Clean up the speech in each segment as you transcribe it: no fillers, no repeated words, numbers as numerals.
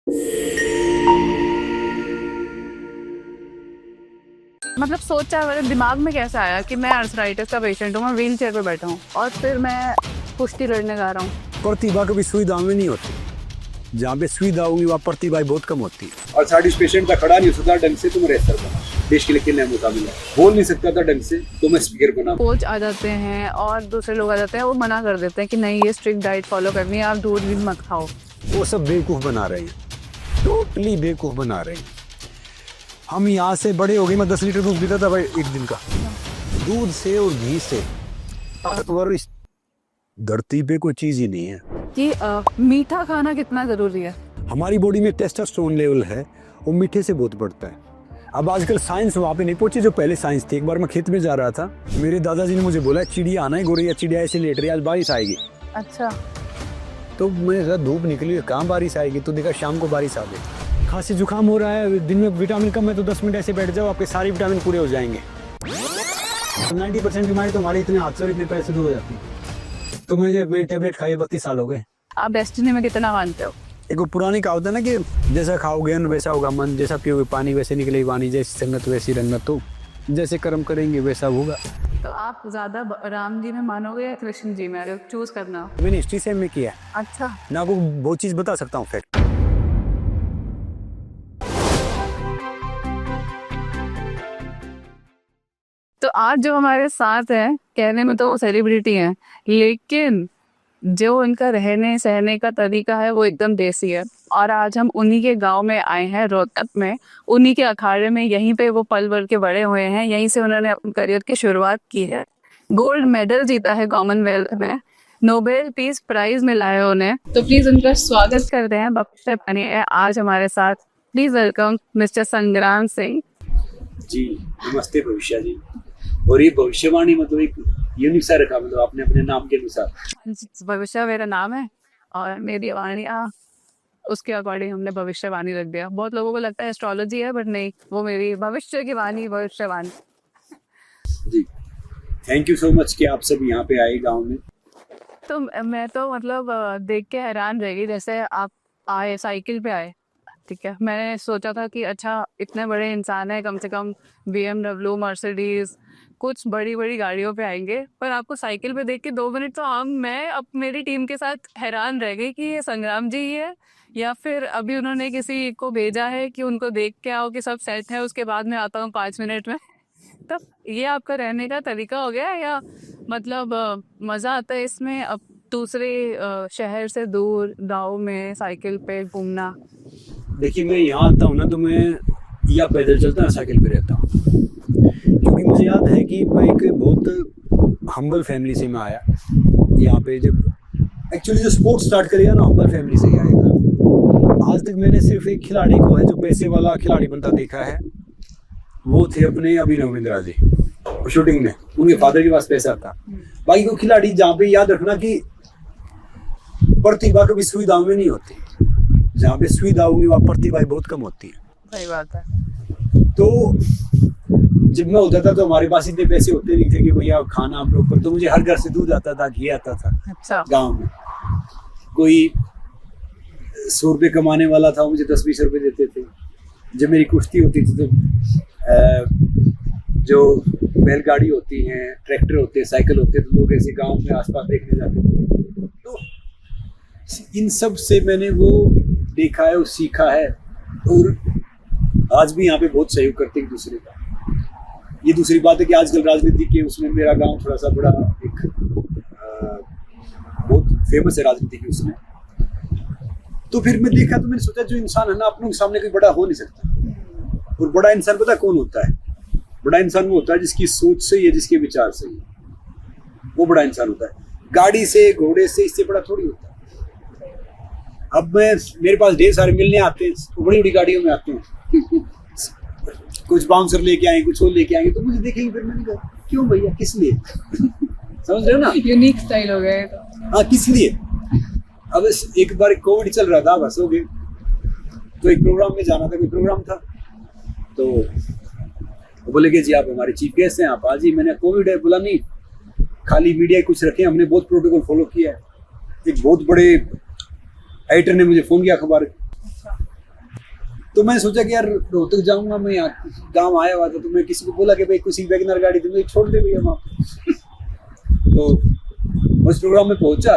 मतलब सोचा मेरे दिमाग में कैसे आया कि मैं आर्थराइटिस का पेशेंट हूँ, मैं व्हील चेयर पे बैठा हूँ और फिर मैं कुश्ती लड़ने जा रहा हूँ। प्रतिभा कभी सुविधा में नहीं होती, जहाँ पे सुविधा होगी वहाँ प्रतिभा बहुत कम होती है। और आर्थराइटिस पेशेंट का खड़ा नहीं हो सकता ढंग से तो मैं रेसलर बना, देश के लिए खेलने मौका मिला। बोल नहीं सकता था ढंग से तो मैं स्पीकर बना। कोच आ जाते हैं और दूसरे लोग आ जाते हैं, वो मना कर देते हैं कि नहीं ये स्ट्रिक्ट डाइट फॉलो करनी है, आप दूध भी मत खाओ। वो सब बेवकूफ़ बना रहे हैं, टोटली बेवकूफ़ बना रहे हैं। हम यहाँ से बड़े हो गए, मैं 10 लीटर दूध पीता था भाई एक दिन का। दूध से और घी से ताकतवर इस धरती पे कोई चीज़ ही नहीं है। कि मीठा खाना कितना ज़रूरी है। हमारी बॉडी में टेस्टोस्टेरोन लेवल है, वो मीठे से बहुत बढ़ता है। अब आजकल साइंस वहाँ पे नहीं पहुंची जो पहले साइंस थी। एक बार मैं खेत में जा रहा था, मेरे दादाजी ने मुझे बोला चिड़िया आना है गोरैया, चिड़िया ऐसे लेट रही, आज बारिश आएगी। अच्छा, तो मैं धूप निकली, कहाँ बारिश आएगी, तो देखा शाम को बारिश आ गई। खांसी जुकाम हो रहा है, दिन में विटामिन कम है तो 10 मिनट ऐसे बैठ जाओ, आपके सारे विटामिन पूरे हो जाएंगे। 90% बीमारी तो हमारे इतने हाथ से इतने पैसे दूर हो जाती है। तो मुझे टेबलेट खाए 32 साल हो गए। आप डेस्टिनी में कितना मानते हो? एक पुरानी कहावत है ना कि जैसा खाओगे अन्न वैसा होगा मन, जैसा पियोगे पानी वैसे निकलेगी वाणी, जैसी संगत वैसी रंगत, तो जैसे कर्म करेंगे वैसा होगा। तो आप ज़्यादा राम जी में मानोगे या कृष्ण जी में? अगर चूज करना हो। मैंने हिस्ट्री से में किया है। अच्छा, मैं आपको बहुत चीज़ बता सकता हूँ फैक्ट। तो आज जो हमारे साथ है, कहने में तो वो सेलिब्रिटी हैं, लेकिन जो उनका रहने सहने का तरीका है वो एकदम देसी है। और आज हम उन्हीं के गांव में आए हैं, रोहतक में, उन्हीं के अखाड़े में। यहीं पे वो पल भर के बड़े हुए हैं, यहीं से उन्होंने अपने करियर की शुरुआत की है। गोल्ड मेडल जीता है कॉमनवेल्थ में, नोबेल पीस प्राइज मिला है उन्हें। तो प्लीज उनका स्वागत करते हैं। भविष्य बनिए आज हमारे साथ। प्लीज वेलकम मिस्टर संग्राम सिंह जी। नमस्ते भविष्य जी। और ये भविष्यवाणी मतलब एक यूनिक सा रखा, मतलब आपने अपने नाम के अनुसार। भविष्य मेरा नाम है और मेरी वाणियाँ उसके अकॉर्डिंग हमने भविष्यवाणी रख दिया। बहुत लोगों को लगता है एस्ट्रोलॉजी है, बट नहीं, वो मेरी भविष्य की वाणी, भविष्यवाणी। जी, थैंक यू सो मच कि आप सब यहाँ पे आए गांव में। तो मैं तो मतलब देख के हैरान रह गई, जैसे आप आए साइकिल पे आए, ठीक है। मैंने सोचा था कि अच्छा इतने बड़े इंसान है, कम से कम BMW, मर्सिडीज, कुछ बड़ी बड़ी गाड़ियों पे आएंगे, पर आपको साइकिल पे देख के 2 मिनट तो मैं अब मेरी टीम के साथ हैरान रह गई कि ये संग्राम जी ही है या फिर अभी उन्होंने किसी को भेजा है कि उनको देख के आओ कि सब सेट है, उसके बाद मैं आता हूँ 5 मिनट में। तो ये आपका रहने का तरीका हो गया या मतलब मज़ा आता है इसमें अब दूसरे शहर से दूर गाँव में साइकिल पे घूमना? देखिए मैं यहाँ आता हूँ ना तो मैं या पैदल चलता हूँ, साइकिल पे रहता हूँ, क्योंकि मुझे याद है कि मैं एक बहुत हम्बल फैमिली से मैं आया यहाँ पे। जब एक्चुअली जो स्पोर्ट्स स्टार्ट करेगा ना हम्बल फैमिली से ही आएगा। आज तक मैंने सिर्फ एक खिलाड़ी को है जो पैसे वाला खिलाड़ी बनता देखा है, वो थे अपने अभिनव बिंद्रा जी। शूटिंग में उनके फादर के पास पैसा था। बाकी को खिलाड़ी जहाँ पे याद रखना कि प्रतिभा कभी सुविधाओं में नहीं होती, जहाँ पे सुविधा होगी वहाँ प्रतिभा बहुत कम होती है। सही बात है। तो जब मैं होता था तो हमारे पास इतने पैसे होते नहीं थे कि भैया खाना प्रॉपर, तो मुझे हर घर से दूध आता था, घी आता था। अच्छा, गांव में कोई 100 रुपये कमाने वाला था, मुझे 10-20 रुपये देते थे। जब मेरी कुश्ती होती थी तो जो बैलगाड़ी होती हैं, ट्रैक्टर होते हैं, साइकिल होते हैं, तो लोग ऐसे गांव में आसपास देखने जाते थे। तो इन सब से मैंने वो देखा है और सीखा है, और आज भी यहाँ पे बहुत सहयोग करते हैं एक दूसरे का। ये दूसरी बात है कि आजकल राजनीति के उसमें मेरा गांव थोड़ा सा बड़ा एक बहुत फेमस है राजनीति के उसमें। तो फिर मैं देखा तो मैंने सोचा जो इंसान है ना अपनों के सामने कोई बड़ा हो नहीं सकता। और बड़ा इंसान पता कौन होता है? बड़ा इंसान वो होता है जिसकी सोच सही है, जिसके विचार सही है, वो बड़ा इंसान होता है। गाड़ी से, घोड़े से, इससे बड़ा थोड़ी होता है। अब मेरे पास ढेर सारे मिलने आते हैं, तो बड़ी बड़ी गाड़ियों में आते हैं। कुछ बाउंसर लेके आए, कुछ और लेके आएंगे, तो मुझे देखेंगे, फिर मैंने कहा क्यों भैया, किस लिए? समझ रहे हो ना, यूनिक स्टाइल हो गया तो। हाँ, किस लिए? अब एक बार कोविड चल रहा था, बस हो गए, तो एक प्रोग्राम में जाना था, कोई प्रोग्राम था, तो वो बोले कि जी आप हमारे चीफ गेस्ट हैं, आप आज ही। मैंने कोविड है, बोला नहीं, खाली मीडिया कुछ रखे, हमने बहुत प्रोटोकॉल फॉलो किया है। एक बहुत बड़े एडिटर ने मुझे फोन किया अखबार, तो मैं सोचा कि यार रोहतक जाऊंगा मैं, यहाँ गाँव आया हुआ था, तो मैं किसी को बोला कि भाई किसी वैगनर गाड़ी तो मुझे छोड़ दे भैया वहाँ पे। तो उस प्रोग्राम में पहुंचा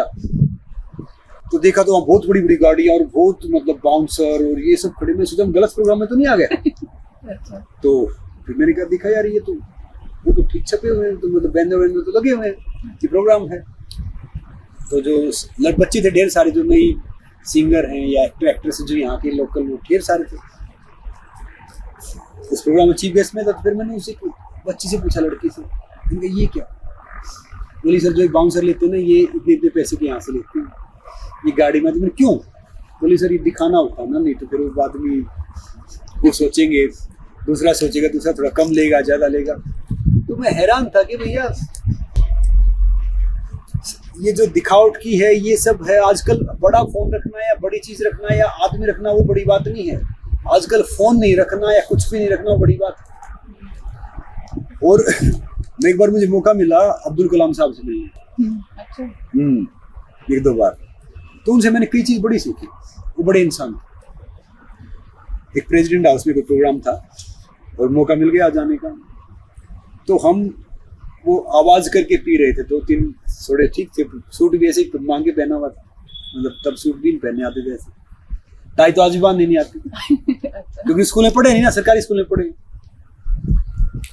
तो देखा तो वहाँ बहुत बड़ी बड़ी गाड़ियाँ और बहुत मतलब बाउंसर और ये सब खड़े। मैं सोचा हम गलत प्रोग्राम में तो नहीं आ गया। तो फिर मैंने कहा देखा यार ये तो वो तो ठीक छपे हुए हैं, तो मतलब बैनर वैनर तो लगे हुए हैं कि प्रोग्राम है। तो जो बच्चे थे ढेर सारे जो नई सिंगर हैं या एक्टर एक्ट्रेस जो यहाँ के लोकल, वो ढेर सारे थे उस प्रोग्राम में चीफ गेस्ट में था। तो फिर मैंने उसे बच्ची से पूछा, लड़की से, मैंने कहा ये क्या? बोली सर जो एक बाउंसर लेते हैं ना ये इतने इतने पैसे के यहाँ से लेते हैं ये गाड़ी में। तो मैंने क्यों? बोली सर ये दिखाना होता है ना, नहीं तो फिर वो बाद में वो सोचेंगे, दूसरा सोचेगा, दूसरा थोड़ा कम लेगा ज़्यादा लेगा। तो मैं हैरान था कि भैया ये जो दिखावट की है ये सब है। आजकल बड़ा फोन रखना या बड़ी चीज रखना या आदमी रखना वो बड़ी बात नहीं है। आजकल फोन नहीं रखना या कुछ भी नहीं रखना वो बड़ी बात है। और मैं एक बार मुझे मौका मिला अब्दुल कलाम साहब से मिलने, एक दो बार, तो उनसे मैंने कई चीज बड़ी सीखी। वो बड़े इंसान थे। एक प्रेसिडेंट हाउस में कोई प्रोग्राम था और मौका मिल गया जाने का, तो हम वो आवाज करके पी रहे थे। 2-3 थोड़े ठीक थे, सूट भी ऐसे ही मांगे पहना हुआ था, मतलब तब सूट भी नहीं पहने आते थे ऐसे, टाई तो आज भी बांधने नहीं आती क्योंकि स्कूल में पढ़े नहीं ना, सरकारी स्कूल में पढ़े।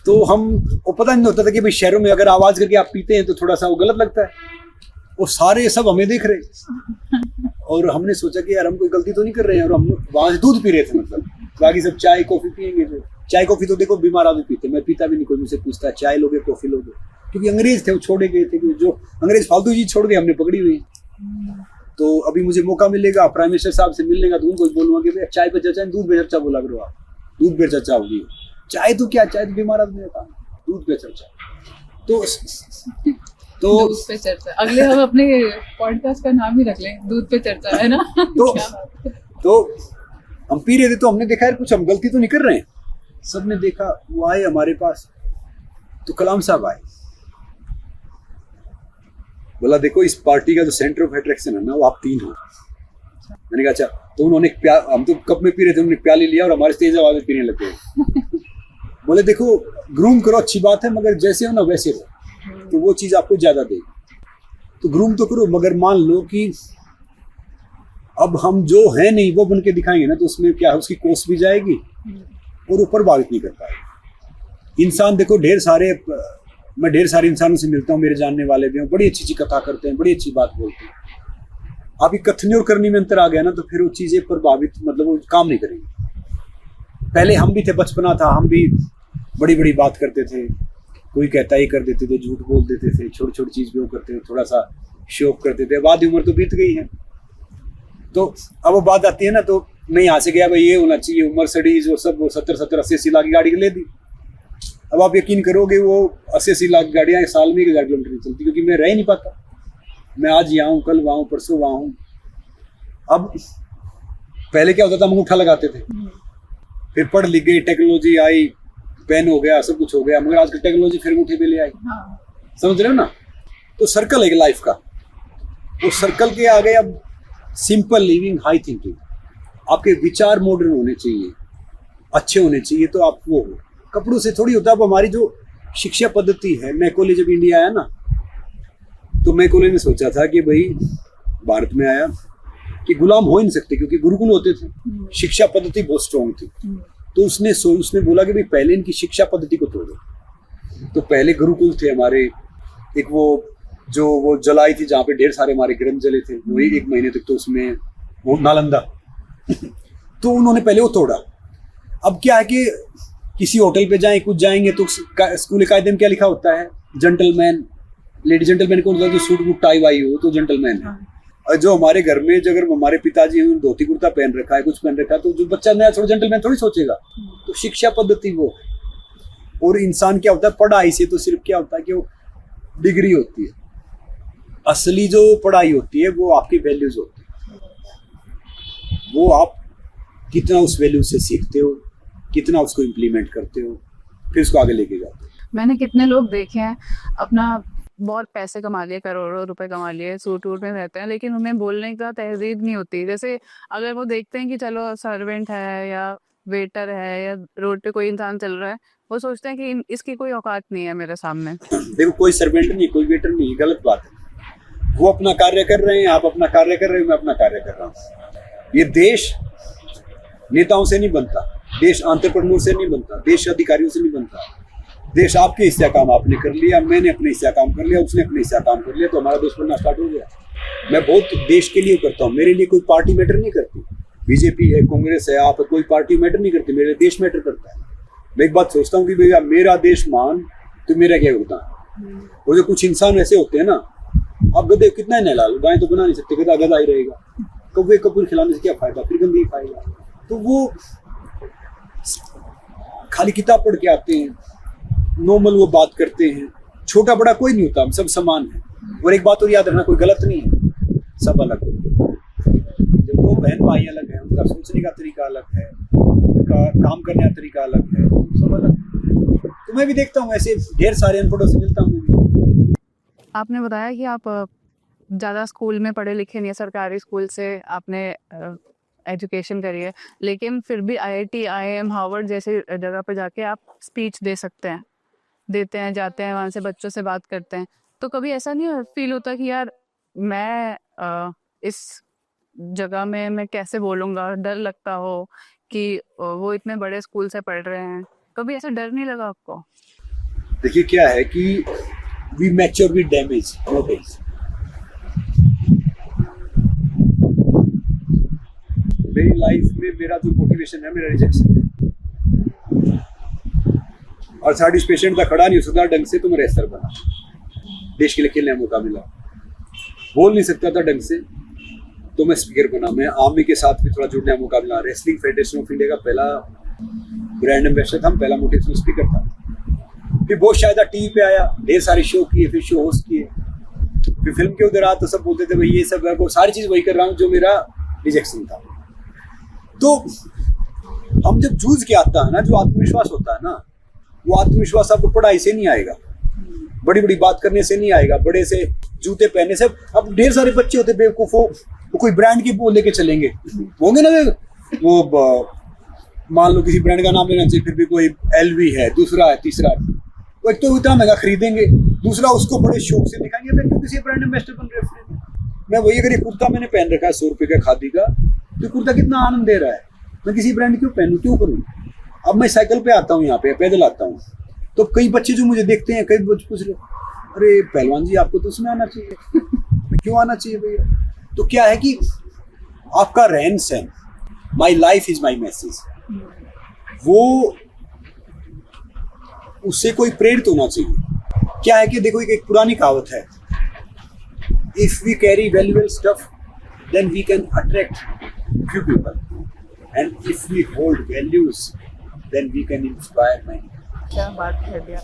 तो हम वो पता नहीं होता था कि भाई शहरों में अगर आवाज करके आप पीते हैं तो थोड़ा सा वो गलत लगता है। वो सारे सब हमें देख रहे और हमने सोचा कि यार हम कोई गलती तो नहीं कर रहे हैं, और हम वहां से दूध पी रहे थे, मतलब बाकी सब चाय कॉफी पियेंगे। तो चाय कॉफी तो देखो बीमार आदमी पीते, मैं पीता भी नहीं। कोई मुझसे पूछता है चाय लोगे कॉफी लोगे, क्योंकि अंग्रेज थे वो छोड़े गए थे, जो अंग्रेज फालतू चीज छोड़ गए हमने पकड़ी हुई। तो अभी मुझे मौका मिलेगा प्राइम मिनिस्टर साहब से मिलने का, तो उनको बोलूंगा कि भैया चाय पे चर्चा, दूध पे चर्चा बोला करो आप, दूध पे चर्चा होगी। चाय तो क्या, चाय तो बीमार आदमी का, दूध पे चर्चा। तो दूध पे चर्चा, अगले हम अपने पॉडकास्ट का नाम ही रख लें, दूध पे चर्चा, है ना? तो हम पी रहे थे, तो हमने देखा यार कुछ हम गलती तो नहीं कर रहे हैं। सबने देखा, वो आए हमारे पास, तो कलाम साहब आए, बोला देखो इस पार्टी का जो सेंटर ऑफ अट्रैक्शन है ना वो आप 3 हो। मैंने कहा अच्छा। तो उन्होंने हम तो कप में पी रहे थे, उन्होंने प्याली लिया और हमारे तेज आवाज में पीने लगे। बोले देखो ग्रूम करो अच्छी बात है, मगर जैसे हो ना वैसे हो, तो वो चीज आपको ज्यादा देगी। तो ग्रूम तो करो, मगर मान लो कि अब हम जो है नहीं वो बन के दिखाएंगे ना, तो उसमें क्या है, उसकी कोस्ट भी जाएगी और ऊपर बात नहीं कर पाएगी। इंसान देखो मैं ढेर सारे इंसानों से मिलता हूँ, मेरे जानने वाले भी हैं, बड़ी अच्छी अच्छी कथा करते हैं, बड़ी अच्छी बात बोलते हैं। आपकी कथनी और करनी में अंतर आ गया ना, तो फिर वो चीजें प्रभावित, मतलब वो काम नहीं करेंगी। पहले हम भी थे, बचपना था, हम भी बड़ी बड़ी बात करते थे, कोई कहता ही कर देते थे, झूठ बोल देते थे, छोटी छोटी चीज भी वो करते थे, थोड़ा सा शौक करते थे। बाद उम्र तो बीत गई है, तो अब वो बात आती है ना, तो मैं यहाँ से गया भाई ये होना चाहिए, मर्सिडीज वो सब, वो 70-80 लाख की गाड़ी ले दी। अब आप यकीन करोगे वो 80 लाख गाड़ियाँ साल में 1000 किलोमीटर नहीं चलती, क्योंकि मैं रह ही नहीं पाता। मैं आज यहाँ हूँ, कल वहाँ हूँ, परसों वहाँ हूँ। अब पहले क्या होता था, हम अंगूठा लगाते थे, फिर पढ़ लिख गई, टेक्नोलॉजी आई, पेन हो गया, सब कुछ हो गया, मगर आजकल टेक्नोलॉजी फिर अंगूठे पे ले आई। समझ रहे हो ना? तो सर्कल है लाइफ का, वो सर्कल के आगे अब सिंपल लिविंग, हाई थिंकिंग, आपके विचार मॉडर्न होने चाहिए, अच्छे होने चाहिए, तो आप वो हो। कपड़ों से थोड़ी होता है। अब हमारी जो शिक्षा पद्धति है, मैकोले जब इंडिया आया ना, तो मैकोले ने सोचा था कि भाई भारत में आया कि गुलाम हो ही नहीं सकते, क्योंकि गुरुकुल होते थे, शिक्षा पद्धति बहुत स्ट्रॉन्ग थी। तो उसने बोला कि भाई पहले इनकी शिक्षा पद्धति को तोड़ो। तो पहले गुरुकुल थे हमारे, एक वो जलाई थी जहाँ पे ढेर सारे हमारे ग्रंथ जले थे, वही 1 महीने तक, तो उसमें वो नालंदा तो उन्होंने पहले वो तोड़ा। अब क्या है कि किसी होटल पे जाएं, कुछ जाएंगे तो स्कूल कायदे में क्या लिखा होता है, जेंटलमैन, लेडी जेंटलमैन कौन होता है, जो सूट बूट टाई वाई हो तो जेंटलमैन है। और जो हमारे घर में जो अगर हमारे पिताजी हैं धोती कुर्ता पहन रखा है, कुछ पहन रखा है, तो जो बच्चा नया थोड़ा जेंटलमैन थोड़ी सोचेगा। तो शिक्षा पद्धति वो, और इंसान क्या होता है, पढ़ाई से तो सिर्फ क्या होता है कि वो डिग्री होती है, असली जो पढ़ाई होती है वो आपकी वैल्यूज होती है। वो आप कितना उस वैल्यू से सीखते हो, कितना उसको इम्प्लीमेंट करते हो, फिर उसको आगे लेके जाते हो। मैंने कितने लोग देखे हैं अपना बहुत पैसे कमा लिए, करोड़ों रुपए कमा लिए, सूट वूट में रहते हैं, लेकिन उन्हें बोलने का तहजीब नहीं होती। जैसे अगर वो देखते हैं कि चलो सर्वेंट है या वेटर है या रोड पे कोई इंसान चल रहा है, वो सोचते हैं कि इसकी कोई औकात नहीं है मेरे सामने। देखो कोई सर्वेंट नहीं, कोई वेटर नहीं, गलत बात है। वो अपना कार्य कर रहे हैं, आप अपना कार्य कर रहे हो, मैं अपना कार्य कर रहा हूँ। ये देश नेताओं से नहीं बनता, देश एंटरप्रेन्योर से नहीं बनता, देश अधिकारियों से नहीं बनता। देश आपके हिस्से काम आपने कर लिया, मैंने अपने हिस्से काम कर लिया, उसने अपने हिस्से काम कर लिया, तो हमारा देश बनना स्टार्ट हो गया। मैं बहुत देश के लिए करता हूँ, मेरे लिए कोई पार्टी मैटर नहीं करती। बीजेपी है, कांग्रेस है, आप कोई पार्टी मैटर नहीं करती, मेरे देश मैटर करता है। मैं एक बात सोचता हूँ कि भैया मेरा देश मान तो मेरा क्या होता है। और जो कुछ इंसान ऐसे होते हैं ना, आप गधे कितना ही नहला लो, गाय तो बना नहीं सकते, गधा गधा ही रहेगा। कौवे कपूर खिलाने से क्या फायदा, फिर गंदगी खाएगा। तो वो खाली किताब पढ़ के आते हैं, नॉर्मल वो बात करते हैं, छोटा बड़ा कोई नहीं होता, हम सब समान हैं। और एक बात और याद रखना, कोई गलत नहीं है, सब अलग है। जब दो बहन भाई अलग हैं, उनका सोचने का तरीका अलग है, उनका काम करने का तरीका अलग है, सब अलग है। तो मैं भी देखता हूँ ऐसे ढेर सारे अनपढ़ों से मिलता हूँ। आपने बताया कि आप ज़्यादा स्कूल में पढ़े लिखे नहीं है, सरकारी स्कूल से आपने एजुकेशन करी है, लेकिन फिर भी IIT, IIM, हार्वर्ड जैसे जगह पर जाके आप स्पीच दे सकते हैं, देते हैं, जाते हैं, वहाँ से बच्चों से बात करते हैं। तो कभी ऐसा नहीं फील होता कि यार मैं इस जगह में मैं कैसे बोलूँगा, डर लगता हो कि वो इतने बड़े स्कूल से पढ़ रहे हैं, कभी ऐसा डर नहीं लगा आपको? देखिए क्या है कि we mature with damage notice. मेरी लाइफ में मेरा जो मोटिवेशन है, मेरा रिजेक्शन है। और साड़ी पेशेंट का खड़ा नहीं हो सकता ढंग से, तो मैं रेसलर बना, देश के लिए खेलने का मौका मिला। बोल नहीं सकता था ढंग से, तो मैं स्पीकर बना। मैं आर्मी के साथ भी थोड़ा जुड़ने का मौका मिला। रेसलिंग फेडरेशन ऑफ इंडिया का पहला ब्रांड एम्बेसडर था, पहला मोटिवेशनल स्पीकर था। फिर बहुत शायद टीवी पे आया, ढेर सारे शो किए, फिर शो होस्ट किए, फिर फिल्म के उधर आया तो सब बोलते थे भाई ये सब है, वो सारी चीज वही कर रहा हूँ जो मेरा रिजेक्शन था। तो हम जब जूझ के आता है ना, जो आत्मविश्वास होता है ना, वो आत्मविश्वास आपको पढ़ाई से नहीं आएगा, बड़ी बड़ी बात करने से नहीं आएगा, बड़े से जूते पहनने से। अब ढेर सारे बच्चे होते बेवकूफों, वो कोई ब्रांड की वो लेके चलेंगे, होंगे ना वो मान लो किसी ब्रांड का नाम लेना चाहिए, फिर भी कोई LV है, दूसरा है, तीसरा है, वो एक तो इतना महंगा खरीदेंगे, दूसरा उसको बड़े शौक से दिखाएंगे मैं क्यों किसी ब्रांड एम्बेसडर बन रहे। मैं वही अगर ये कुर्ता मैंने पहन रखा है 100 रुपये का खादी का, तो कुर्ता कितना आनंद दे रहा है, मैं किसी ब्रांड क्यों पहनूं, क्यों करूं। अब मैं साइकिल पे आता हूँ, यहाँ पे पैदल आता हूँ, तो कई बच्चे जो मुझे देखते हैं, कई बच्चे पूछ रहे अरे पहलवान जी आपको तो उसमें आना चाहिए। क्यों आना चाहिए भैया? तो क्या है कि आपका रहन सहन, my life is my message, वो उससे कोई प्रेरित होना चाहिए। क्या है कि देखो एक पुरानी कहावत है, if we carry valuable stuff then we can attract few people, and if we hold values then we can inspire many. क्या बात कर दिया।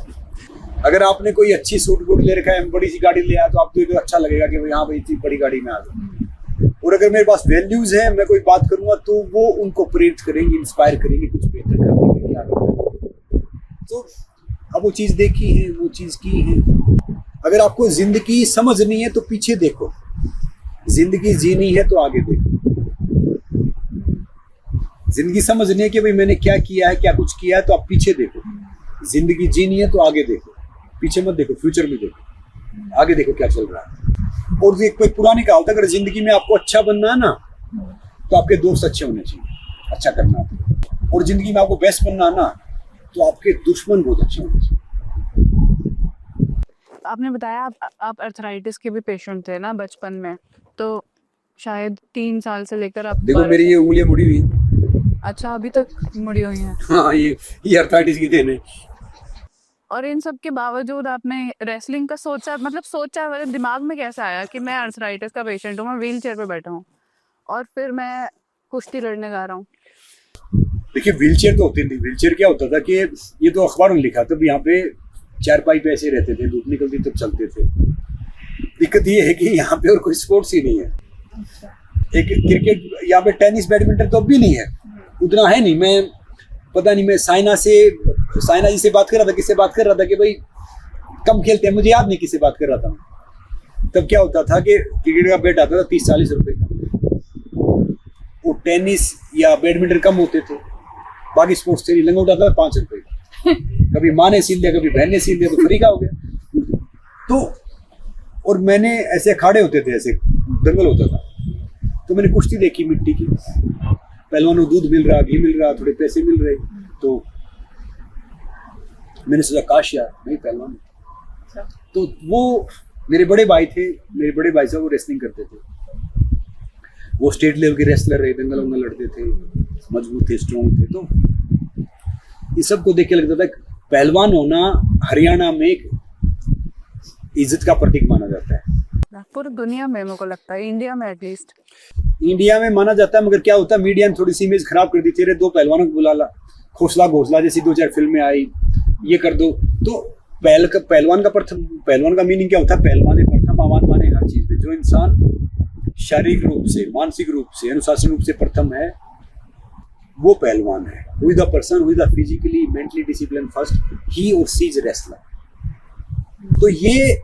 अगर आपने कोई अच्छी सूट बूट ले रखा है, बड़ी सी गाड़ी ले आया, तो आपको एक अच्छा लगेगा कि हाँ भाई इतनी बड़ी गाड़ी में आ गए। और अगर मेरे पास वैल्यूज है, मैं कोई बात करूंगा तो वो उनको प्रेरित करेंगे, इंस्पायर करेंगे कुछ बेहतर करने के लिए। तो अब वो चीज देखी है, वो चीज की है। अगर आपको जिंदगी समझनी है तो पीछे देखो, जिंदगी जीनी है तो आगे देखो। जिंदगी समझनी है कि भाई मैंने क्या किया है, क्या कुछ किया है, तो आप पीछे देखो। जिंदगी जीनी है तो आगे देखो, पीछे मत देखो, फ्यूचर में देखो, आगे देखो क्या चल रहा है। और एक कोई पुरानी कहावत है, अगर जिंदगी में आपको अच्छा बनना है ना, तो आपके दोस्त अच्छे होने चाहिए, अच्छा करना है। और जिंदगी में आपको बेस्ट बनना है ना, तो आपके दुश्मन बहुत अच्छे होने चाहिए। आपने बताया आप अर्थराइटिस के भी पेशेंट थे ना बचपन में, तो शायद 3 साल से लेकर आप देखो मेरी ये उंगलियां मुड़ी हुई। अच्छा, अभी तक मुड़ी हुई हैं। हाँ, ये अर्थराइटिस की देन है। और इन सब के बावजूद आपने रेसलिंग का सोचा, मतलब सोचा मेरे दिमाग में कैसे आया कि मैं अर्थराइटिस का पेशेंट हूँ, मैं व्हील चेयर पे बैठा हूँ और फिर मैं कुश्ती लड़ने जा रहा हूँ। देखिए व्हील चेयर तो होती नहीं। व्हील चेयर क्या होता था कि ये तो अखबारों में लिखा था, यहाँ पे चारपाई पे ऐसे रहते थे, धूप निकलती तब चलते थे। दिक्कत ये है कि यहाँ पे और कोई स्पोर्ट्स ही नहीं है। एक क्रिकेट, यहाँ पे टेनिस, बैडमिंटन तो अब भी नहीं है, उतना है नहीं। मैं पता नहीं, मैं साइना जी से बात कर रहा था, किससे बात कर रहा था कि भाई कम खेलते हैं, मुझे याद नहीं किससे बात कर रहा था। तब क्या होता था कि क्रिकेट का बैट आता था 30-40 रुपए का, वो टेनिस या बैडमिंटन कम होते थे, बाकी स्पोर्ट्स से नहीं, लंगोट आता था 5 रुपए का। कभी माँ ने सील दिया, कभी बहन ने सील दिया, तो फ्री का हो गया। तो और मैंने ऐसे अखाड़े होते थे, ऐसे दंगल होता था, तो मैंने कुश्ती देखी मिट्टी की, पहलवानों को दूध मिल रहा, घी मिल रहा, थोड़े पैसे मिल रहे, तो मैंने सोचा काश यार मैं पहलवान हूं। तो वो मेरे बड़े भाई थे, मेरे बड़े भाई साहब वो रेसलिंग करते थे, वो स्टेट लेवल के रेसलर रहे, दंगल वंगल लड़ते थे, मजबूत थे, स्ट्रॉन्ग थे। तो ये सब को देख के लगता था कि पहलवान होना हरियाणा में एक इज्जत का प्रतीक माना जाता है। पूरी दुनिया में मेरे को लगता है, इंडिया में एटलीस्ट। इंडिया में माना जाता है, मगर क्या होता है मीडिया ने थोड़ी सी इमेज खराब कर दी थी। अरे 2 पहलवानों को बुला ला, घोसला घोसला जैसी 2-4 फिल्में आई, ये कर दो। तो पहलवान का मीनिंग क्या होता है? पहलवान है प्रथम, आवान माने हर चीज में। जो इंसान शारीरिक रूप से, मानसिक रूप से, अनुशासन रूप से प्रथम है, वो पहलवान है। Who is the person who is the physically mentally discipline first, he or she is wrestler. तो ये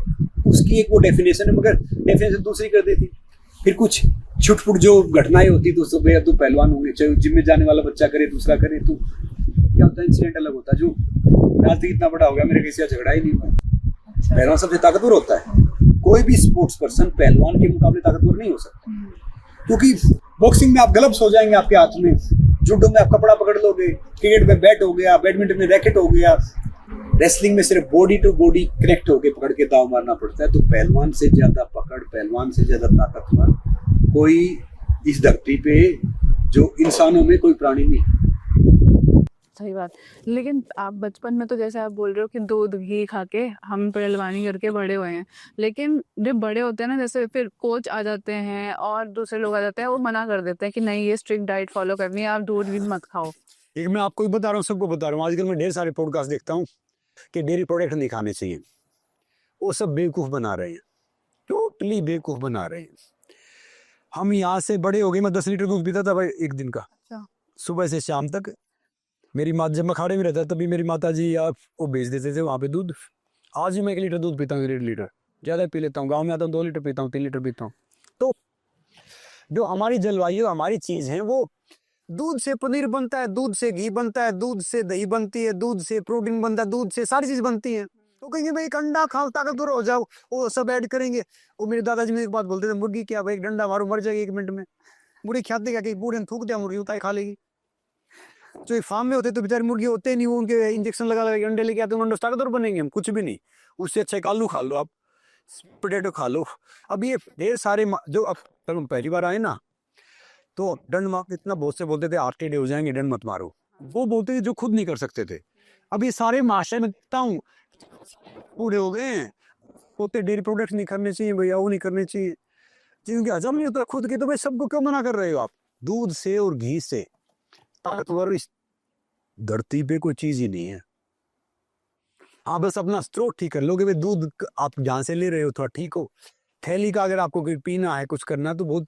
उसकी एक वो डेफिनेशन है, मगर डेफिनेशन दूसरी कर देती। फिर कुछ छुटपुट जो घटनाएं होती तो उसको भैया तू पहलवान होंगे, चाहे जिम में जाने वाला बच्चा करे, दूसरा करे, तो क्या होता है इंसिडेंट अलग होता है। जो आज तक इतना बड़ा हो गया, मेरे किसी का झगड़ा ही नहीं हुआ। पहलवान सबसे ताकतवर होता है। कोई भी स्पोर्ट्स पर्सन पहलवान के मुकाबले ताकतवर नहीं हो सकता, क्योंकि बॉक्सिंग में आप ग्लव्स हो जाएंगे आपके हाथ में, जूडो में आप कपड़ा पकड़ लोगे, क्रिकेट में बैट हो गया, बैडमिंटन में रैकेट हो गया, रेसलिंग में सिर्फ बॉडी टू बॉडी कनेक्ट होके पकड़ के दाव मारना पड़ता है। तो पहलवान से ज्यादा पकड़, पहलवान से ज्यादा ताकतवर कोई इस धरती पे, जो इंसानों में कोई प्राणी नहीं। सही बात। लेकिन आप बचपन में तो जैसे आप बोल रहे हो कि दूध घी खा के हम पहलवानी करके बड़े हुए हैं, लेकिन जब बड़े होते हैं ना, जैसे फिर कोच आ जाते हैं और दूसरे लोग आ जाते हैं, वो मना कर देते हैं कि नहीं ये स्ट्रिक्ट डाइट फॉलो करनी है, आप दूध भी मत खाओ। एक मैं आपको ही बता रहा हूँ, सबको बता रहा हूँ, आजकल मैं ढेर सारे पॉडकास्ट देखता हूँ कि डेयरी प्रोडक्ट नहीं खाने चाहिए। वो सब बेवकूफ़ बना रहे हैं, टोटली बेवकूफ़ बना रहे हैं। हम यहाँ से बड़े हो गए, मैं 10 लीटर दूध पीता था भाई एक दिन का, सुबह से शाम तक। मेरी माँ, जब मैं अखाड़े में रहता तभी मेरी माता जी आप वो बेच देते थे वहाँ पे दूध। आज भी मैं 1 लीटर दूध पीता हूँ, 1.5 लीटर ज़्यादा पी लेता हूँ। गाँव में आता हूँ 2 लीटर पीता हूँ, 3 लीटर पीता हूँ। तो जो हमारी जलवायु, हमारी चीज़ है, वो दूध से पनीर बनता है, दूध से घी बनता है, दूध से दही बनती है, दूध से प्रोटीन बनता है, दूध से सारी चीज़ बनती है। तो कहेंगे भाई एक अंडा खाओ ताकतवर हो जाओ, वो सब ऐड करेंगे। वो मेरे दादाजी मुझे एक बात बोलते थे, मुर्गी क्या भाई, एक डंडा मारो मर जाएगी 1 मिनट में। मुर्गी खाते क्या कि बूढ़े थूक दिया, मुर्गी उतार खा लेगी। जो एक फार्म में होते तो बेचारे मुर्गी होते नहीं, वो उनके इंजेक्शन लगा लगा अंडे लेके आते हैं, अंडे ताकतवर बनेंगे हम, कुछ भी नहीं। उससे अच्छा एक आलू खा लो, आप पोटैटो खा लो। अब ये ढेर सारे जो अब पहली बार आए ना, तो डंड मार इतना बहुत से बोलते थे आरटीडी हो जाएंगे, डंड मत मारो। वो बोलते थे जो खुद नहीं कर सकते थे। अब ये सारे मास्टर में देखता हूँ पूरे हो गए हैं, बोलते डेयरी प्रोडक्ट नहीं करने चाहिए भैया, वो नहीं करने चाहिए, जिनके हजम नहीं होता खुद के। तो भाई सबको क्यों मना कर रहे हो आप? दूध से और घी से ताकतवर इस धरती पे कोई चीज ही नहीं है। हाँ बस अपना स्ट्रोक ठीक कर लोगे। भाई दूध आप जहाँ से ले रहे हो थोड़ा ठीक हो, थैली का अगर आपको पीना है, कुछ करना है, तो बहुत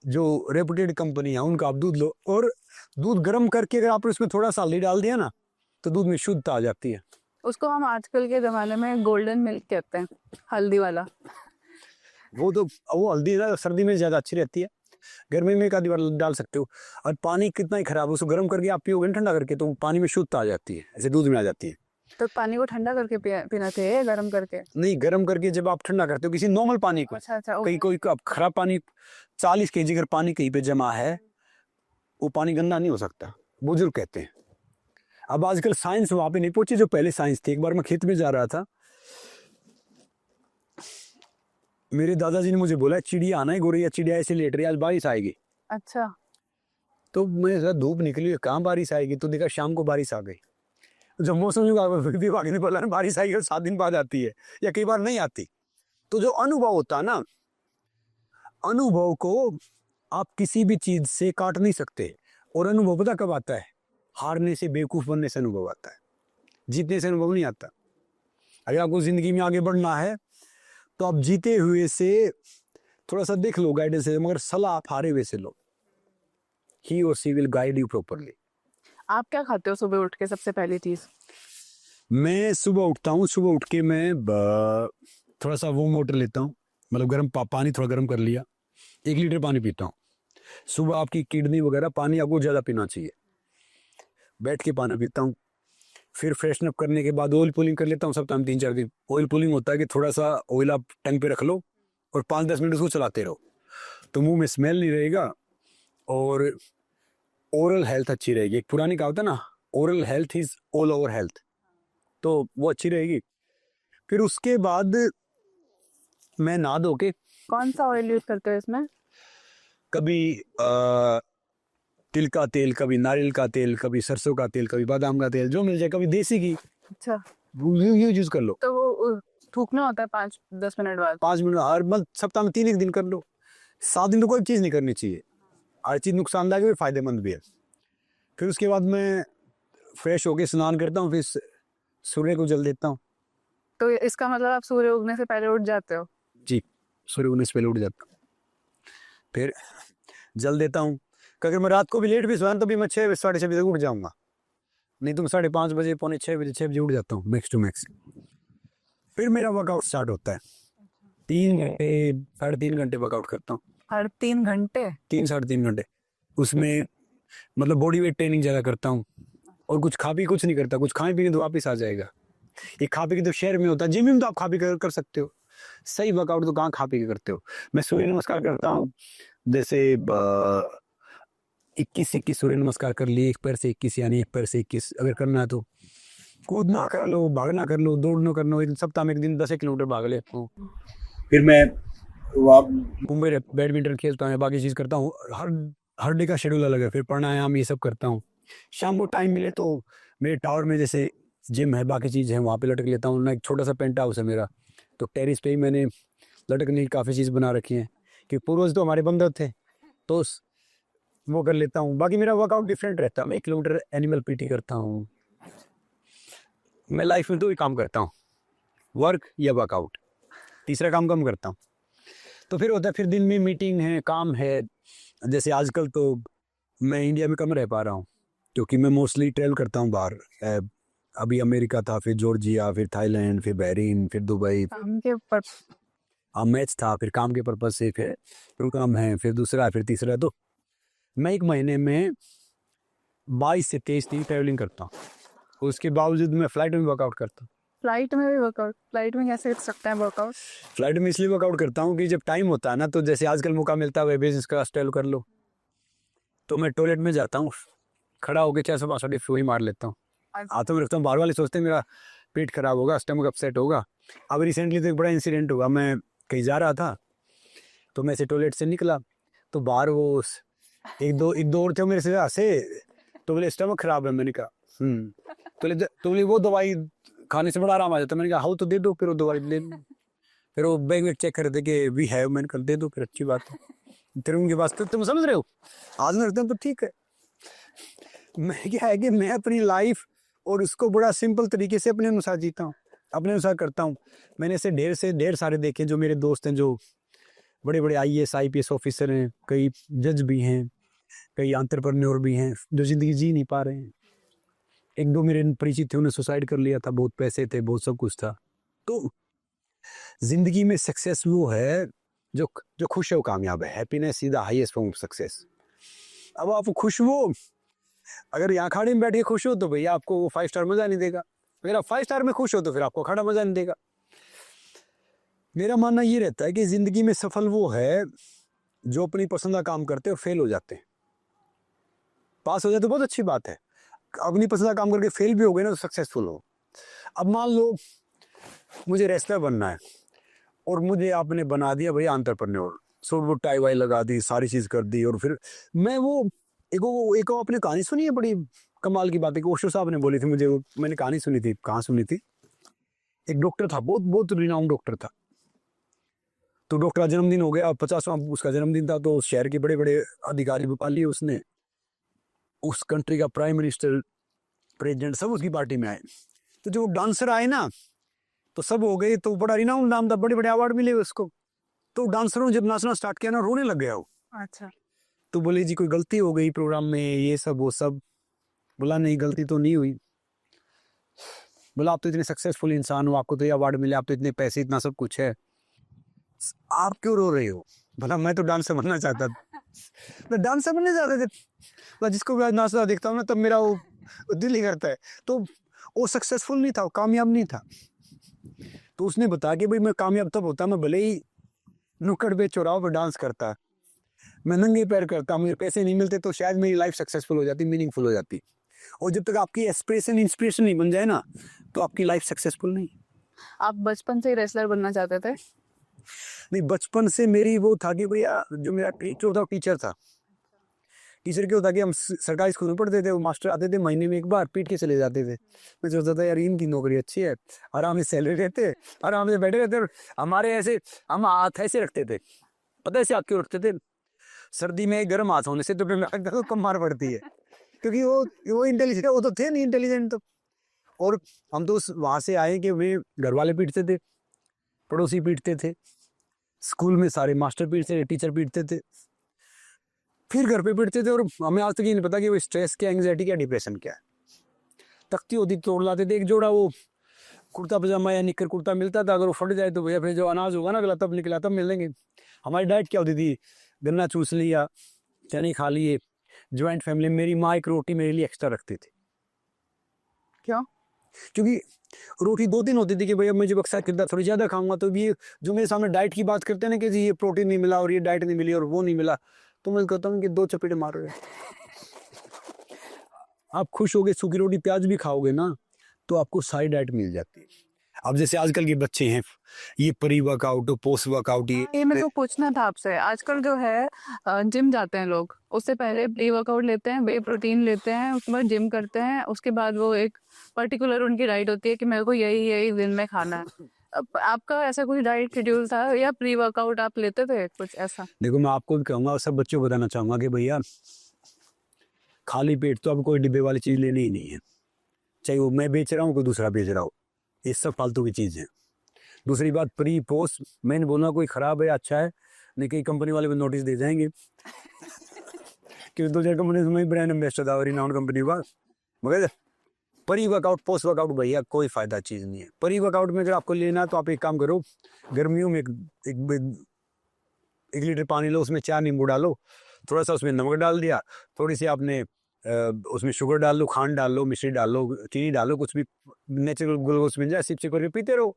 जो रेपुटेड कंपनी है उनका आप दूध लो। और दूध गर्म करके अगर आपने उसमें थोड़ा सा हल्दी डाल दिया ना, तो दूध में शुद्धता आ जाती है। उसको हम आजकल के ज़माने में गोल्डन मिल्क कहते हैं, हल्दी वाला। वो हल्दी ना सर्दी में ज़्यादा अच्छी रहती है, गर्मी में एक आधी बार डाल सकते हो। और पानी कितना ही खराब है, उसको गर्म करके आप पियोगे ठंडा करके, तो पानी में शुद्धता आ जाती है, ऐसे दूध में आ जाती है। तो पानी को ठंडा करके पीना चाहिए, गर्म करके? नहीं, गर्म करके जब आप ठंडा करते हो किसी नॉर्मल पानी को, अच्छा अच्छा, कहीं कोई खराब पानी 40 kg अगर पानी कहीं पे जमा है, वो पानी गंदा नहीं हो सकता, बुजुर्ग कहते हैं। अब आजकल साइंस वहां पे नहीं पहुंची जो पहले साइंस थी। एक बार मैं खेत में जा रहा था, मेरे दादाजी ने मुझे बोला चिड़िया आना है, गोरैया चिड़िया ऐसे लेट रही, आज बारिश आएगी। अच्छा। तो मैं धूप निकली है, कहाँ बारिश आएगी, तो देखा शाम को बारिश आ गई। जब मौसम विभाग ने बोला ना बारिश आएगी, 7 दिन बाद आती है या कई बार नहीं आती। तो जो अनुभव होता है ना, अनुभव को आप किसी भी चीज से काट नहीं सकते। और अनुभव पता कब आता है? हारने से, बेवकूफ बनने से अनुभव आता है, जीतने से अनुभव नहीं आता। अगर आपको जिंदगी में आगे बढ़ना है तो आप जीते हुए से थोड़ा सा देख लो, गाइडेंस से, मगर सलाह आप हारे हुए से लो। ही or C will guide you properly. आप क्या खाते हो सुबह उठ के सबसे पहली चीज? मैं सुबह उठता हूँ, सुबह उठ के मैं थोड़ा सा वार्म वाटर लेता हूँ, मतलब गर्म पानी थोड़ा गर्म कर लिया, 1 लीटर पानी पीता हूँ। सुबह आपकी किडनी वगैरह पानी आपको ज़्यादा पीना चाहिए। बैठ के पानी पीता हूँ। फिर फ्रेशन अप करने के बाद ऑयल पुलिंग कर लेता हूँ सप्ताह में 3-4 दिन। ऑयल पुलिंग होता है कि थोड़ा सा ऑयल आप टंग पे रख लो और 5-10 मिनट उसको चलाते रहो, तो मुंह में स्मेल नहीं रहेगा और ओरल हेल्थ अच्छी रहेगी। एक पुरानी कहावत है ना, oral health is all over health, तो वो अच्छी रहेगी। फिर उसके बाद मैं नहा धो के कौन सा ऑयल यूज करते हो इसमें? कभी तिल का तेल, कभी नारियल का तेल, कभी सरसों का तेल, कभी बादाम का तेल, जो मिल जाए, कभी देसी घी, अच्छा, ये यूज कर लो। तो वो थूकना होता है 5-10 मिनट बाद? 5 मिनट हर मतलब सप्ताह में 3 एक दिन कर लो। 7 दिन तो कोई चीज़ नहीं करनी चाहिए। हर चीज़ नुकसानदायक भी फायदेमंद भी है। फिर उसके बाद मैं फ्रेश होके स्नान करता हूँ, फिर सूर्य को जल देता हूँ। तो इसका मतलब आप सूर्य उगने से पहले उठ जाते हो? जी, सूर्य उगने से पहले उठ जाता हूँ, फिर जल देता हूँ। अगर मैं रात को भी लेट भी सोया तो भी मैं 6 साढ़े 6 बजे तक उठ जाऊँगा, नहीं तो मैं 5:30 बजे, पौने 6 बजे, 6 बजे उठ जाता हूँ मैक्स टू मैक्स। फिर मेरा वर्कआउट स्टार्ट होता है। 3 घंटे, 3.5 घंटे वर्कआउट करता हूँ। हर 3 घंटे? 3-3.5 घंटे। उसमें मतलब बॉडी वेट ट्रेनिंग ज़्यादा करता हूँ और कुछ खा पी कुछ नहीं करता। कुछ खाए पीने तो वापस आ जाएगा। ये खा पी के तो शहर में होता है, जिम में तो आप खा पी कर सकते हो, सही वर्कआउट तो कहाँ खा पी के करते हो। मैं सूर्य नमस्कार करता हूँ, जैसे 21-21 सूर्य नमस्कार कर लिए, एक पैर से 21 यानी एक पैर से 21 अगर करना है तो। कूदना कर लो, भागना कर लो, दौड़ना कर लो, एक सप्ताह में एक दिन 10 किलोमीटर भाग ले। फिर मैं वहाँ मुंबई बैडमिंटन खेलता हूँ, बाकी चीज़ करता हूँ। हर डे का शेड्यूल अलग है। फिर प्राणायाम ये सब करता हूँ। शाम को टाइम मिले तो मेरे टावर में जैसे जिम है, बाकी चीज़ है, वहाँ पे लटक लेता हूँ ना। एक छोटा सा पेंट हाउस है मेरा, तो टेरिस पे ही मैंने लटकने की काफ़ी चीज़ बना रखी है कि पूर्वज तो हमारे बंदर थे, तो वो कर लेता हूँ। बाकी मेरा वर्कआउट डिफरेंट रहता है। मैं 1 किलोमीटर एनिमल पीटी करता हूँ। मैं लाइफ में 2 ही काम करता हूँ, वर्क या वर्कआउट, तीसरा काम कम करता हूँ। तो फिर होता है, फिर दिन में मीटिंग है, काम है। जैसे आजकल तो मैं इंडिया में कम रह पा रहा हूँ क्योंकि मैं मोस्टली ट्रेवल करता हूँ बाहर। अभी अमेरिका था, फिर जॉर्जिया, फिर थाईलैंड, फिर बहरीन, फिर दुबई। काम के पर? हाँ, मैच था, फिर काम के पर्पज से, फिर प्रोग्राम है, फिर दूसरा, फिर तीसरा। तो मैं 1 महीने में 22 से 23 दिन ट्रैवलिंग करता हूँ। उसके बावजूद मैं फ्लाइट में वर्कआउट करता हूँ। फ्लाइट में भी वर्कआउट? फ्लाइट में कैसे कर सकते हैं वर्कआउट? फ्लाइट में इसलिए वर्कआउट करता हूँ कि जब टाइम होता है ना, तो जैसे आजकल मौका मिलता है बिजनेस का ट्रैवल कर लो, तो मैं टॉयलेट में जाता हूँ, खड़ा होकर 400-500 डिप वही मार लेता हूँ। हाथों में रखता हूँ। बाहर वाले सोचते हैं मेरा पेट खराब होगा, स्टमक अपसेट होगा। अब रिसेंटली तो एक बड़ा इंसिडेंट हुआ। मैं कहीं जा रहा था, तो मैं से टॉयलेट से निकला, तो बाहर वो एक दो औरतें मेरे से हंसे, तो बोले स्टमक खराब है। मैंने कहा तो बोले वो दवाई खाने से बड़ा आराम आ जाता है। मैंने कहा हाँ तो दे दो, फिर वो दवाई ले लो। फिर वो बैग में चेक कर दे कि वी हैव, मैंने कहा दे दो, फिर अच्छी बात है। फिर उनके पास तो तुम समझ रहे हो, आज में रखते हैं तो ठीक है। मैं क्या है कि मैं अपनी लाइफ और उसको बड़ा सिंपल तरीके से अपने अनुसार जीता हूँ, अपने अनुसार करता हूँ। मैंने ऐसे ढेर सारे देखे जो मेरे दोस्त हैं, जो बड़े बड़े IAS IPS ऑफिसर हैं, कई जज भी हैं, कई एंटरप्रेन्योर भी हैं, जो जिंदगी जी नहीं पा रहे हैं। 1-2 मेरे परिचित थे, उन्हें सुसाइड कर लिया था, बहुत पैसे थे, बहुत सब कुछ था। तो जिंदगी में सक्सेस वो है जो खुश है, वो कामयाब है। Happiness is the highest form of success. अब आप खुश हो, अगर यहाँ खाड़ी में बैठ के खुश हो तो भैया आपको वो 5 स्टार मजा नहीं देगा। अगर आप 5 स्टार में खुश हो तो फिर आपको खाड़ा मजा नहीं देगा। मेरा मानना ये रहता है कि जिंदगी में सफल वो है जो अपनी पसंद का काम करते हो, फेल हो जाते हैं। पास हो जाए तो बहुत अच्छी बात है, अपनी पसंद का काम करके फेल भी हो गए ना तो सक्सेसफुल हो। अब मान लो मुझे रेसलर बनना है और मुझे आपने बना दिया भैया एंटरप्रेन्योर, सो वो टाई वाई लगा दी, सारी चीज कर दी, और फिर मैं वो एक आपने कहानी सुनी है बड़ी कमाल की बात है कि ओशो साहब ने बोली थी मुझे, मैंने कहानी सुनी थी, कहाँ सुनी थी। एक डॉक्टर था, बहुत बहुत रिनाउंड डॉक्टर था। तो डॉक्टर का जन्मदिन हो गया, 50वां उसका जन्मदिन था, तो शहर के बड़े बड़े अधिकारी बुला लिए उसने, उस कंट्री का प्राइम मिनिस्टर, प्रेसिडेंट, सब उसकी पार्टी में आए। तो जो डांसर आए ना तो सब हो गए, तो बड़ा रिनाउंड नाम था, बड़े बड़े अवार्ड मिले उसको। तो डांसरों जब नाचना स्टार्ट किया ना, रोने लग गया वो। अच्छा। तो बोले जी कोई गलती हो गई प्रोग्राम में, ये सब वो सब। बोला नहीं गलती तो नहीं हुई। बोला आप तो इतने सक्सेसफुल इंसान हो, आपको तो ये अवार्ड मिले, आप तो इतने पैसे, इतना सब कुछ है, आप क्यों रो रहे हो। बोला मैं तो डांसर बनना चाहता था। मैं डांसर बनने चाहते थे, जिसको मैं नाचता देखता हूँ ना, तब मेरा वो वो दिल ही करता है। तो वो सक्सेसफुल नहीं था, वो कामयाब नहीं था। तो उसने बताया कि भाई मैं कामयाब तब होता मैं भले ही नुक्कड़ पे चौराहों पर डांस करता, मैं नंगे पैर करता, मुझे पैसे नहीं मिलते, तो शायद मेरी लाइफ सक्सेसफुल हो जाती, मीनिंगफुल हो जाती। और जब तक आपकी एस्पिरेशन इंस्पिरेशन नहीं बन जाए ना, तो आपकी लाइफ सक्सेसफुल नहीं। आप बचपन से ही रेसलर बनना चाहते थे? नहीं, बचपन से मेरी वो था कि भैया जो मेरा टीचर था, टीचर था। टीचर क्या होता कि हम सरकारी स्कूल में पढ़ते थे, वो मास्टर आते थे महीने में एक बार, पीट के चले जाते थे। मैं सोचता था यार इनकी नौकरी अच्छी है, आराम से सैलरी रहते, आराम से बैठे रहते। और हमारे ऐसे हम हाथ ऐसे रखते थे, पता है ऐसे हाथ क्यों रखते थे? सर्दी में गर्म हाथ होने से तो फिर लगता तो कम मार पड़ती है, क्योंकि वो इंटेलिजेंट, वो तो थे नहीं इंटेलिजेंट तो। और हम तो वहां से आए कि वे घर वाले पीटते थे, पड़ोसी पीटते थे, स्कूल में सारे मास्टर पीटते थे, टीचर पीटते थे, फिर घर पे पीटते थे। और हमें आज तक ये नहीं पता कि वो स्ट्रेस क्या, एंग्जाइटी क्या, डिप्रेशन क्या है। तख्ती होती तोड़ लाते थे, एक जोड़ा वो कुर्ता पजामा या निक्कर कुर्ता मिलता था, अगर वो फट जाए तो भैया फिर जो अनाज होगा ना अगला तब निकला तब मिल लेंगे। हमारी डाइट क्या होती थी? गन्ना चूस लिया, चने खा लिए। ज्वाइंट फैमिली में मेरी माँ एक रोटी मेरे लिए एक्स्ट्रा रखती थी। क्यों? क्योंकि रोटी 2 दिन होती थी कि भैया मैं जब अक्सर कितना थोड़ी ज़्यादा खाऊंगा तो ये जो मेरे सामने डाइट की बात करते हैं ना कि जी ये प्रोटीन नहीं मिला और ये डाइट नहीं मिली और वो नहीं मिला, तो मैं कहता हूँ कि 2 चपेटे मार रहे हो। आप खुश होगे सूखी रोटी प्याज भी खाओगे ना तो आपको सारी डाइट मिल जाती है। अब जैसे आजकल के बच्चे हैं, ये प्री वर्कआउट पोस्ट वर्कआउट, ये मेरे को पूछना था आपसे, आजकल जो है जिम जाते हैं लोग, उससे पहले प्री वर्कआउट लेते हैं, वे प्रोटीन लेते हैं, उसके बाद जिम करते हैं, उसके बाद वो एक पर्टिकुलर उनकी डाइट होती है कि मेरे को यही यही दिन में खाना है। अब आपका ऐसा कोई डाइट शेड्यूल था या प्री वर्कआउट आप लेते थे कुछ ऐसा? देखो मैं आपको भी कहूँगा और सब बच्चों को बताना चाहूँगा कि भैया खाली पेट तो अब कोई डिब्बे वाली चीज़ लेनी ही नहीं है, चाहे वो मैं बेच रहा हूँ कोई दूसरा बेच रहा हो, ये सब फालतू की चीज़ है। दूसरी बात प्री पोस्ट, मैंने बोला कोई ख़राब है अच्छा है, नहीं कई कंपनी वाले को नोटिस दे जाएंगे क्योंकि 2-4 कंपनी में ब्रांड एम्बेसडर था और रिनाउंड कंपनी का। मगर प्री वर्कआउट पोस्ट वर्कआउट भैया कोई फ़ायदा चीज़ नहीं है। प्री वर्कआउट में अगर आपको लेना है तो आप एक काम करो, गर्मियों में एक लीटर पानी लो, उसमें 4 नींबू डालो, थोड़ा सा उसमें नमक डाल दिया, थोड़ी सी आपने उसमें शुगर डाल लो, खांड डाल लो, मिश्री डाल लो, चीनी डाल लो, कुछ भी नेचुरल ग्लूकोज मिल जाए, सिप सिप करके पीते रहो।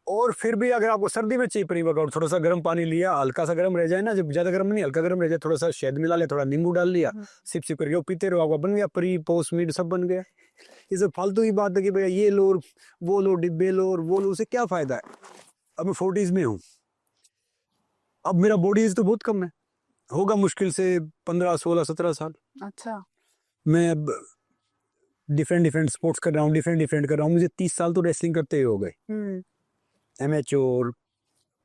और फिर भी अगर आपको सर्दी में चाहिए प्री वर्कआउट, थोड़ा सा गर्म पानी लिया, हल्का सा गर्म रह जाए ना, जब ज़्यादा गर्म नहीं हल्का गर्म रह जाए, थोड़ा सा शहद मिला लिया, थोड़ा नींबू डाल लिया, सिप सिप करके वो पीते रहो, आपका बन गया प्री पोस्ट मिड सब बन गया। ये सब फालतू की बात है कि भैया ये लो वो लो, डिब्बे लो और वो लो, उससे क्या फ़ायदा है? अब मैं 40s में हूँ, अब मेरा बॉडी एज तो बहुत कम है, होगा मुश्किल से 15, 16, 17 साल। अच्छा। मैं अब डिफरेंट स्पोर्ट्स कर रहा हूँ, डिफरेंट कर रहा हूँ, मुझे 30 साल तो रेसलिंग करते ही हो गए। एमेच्योर,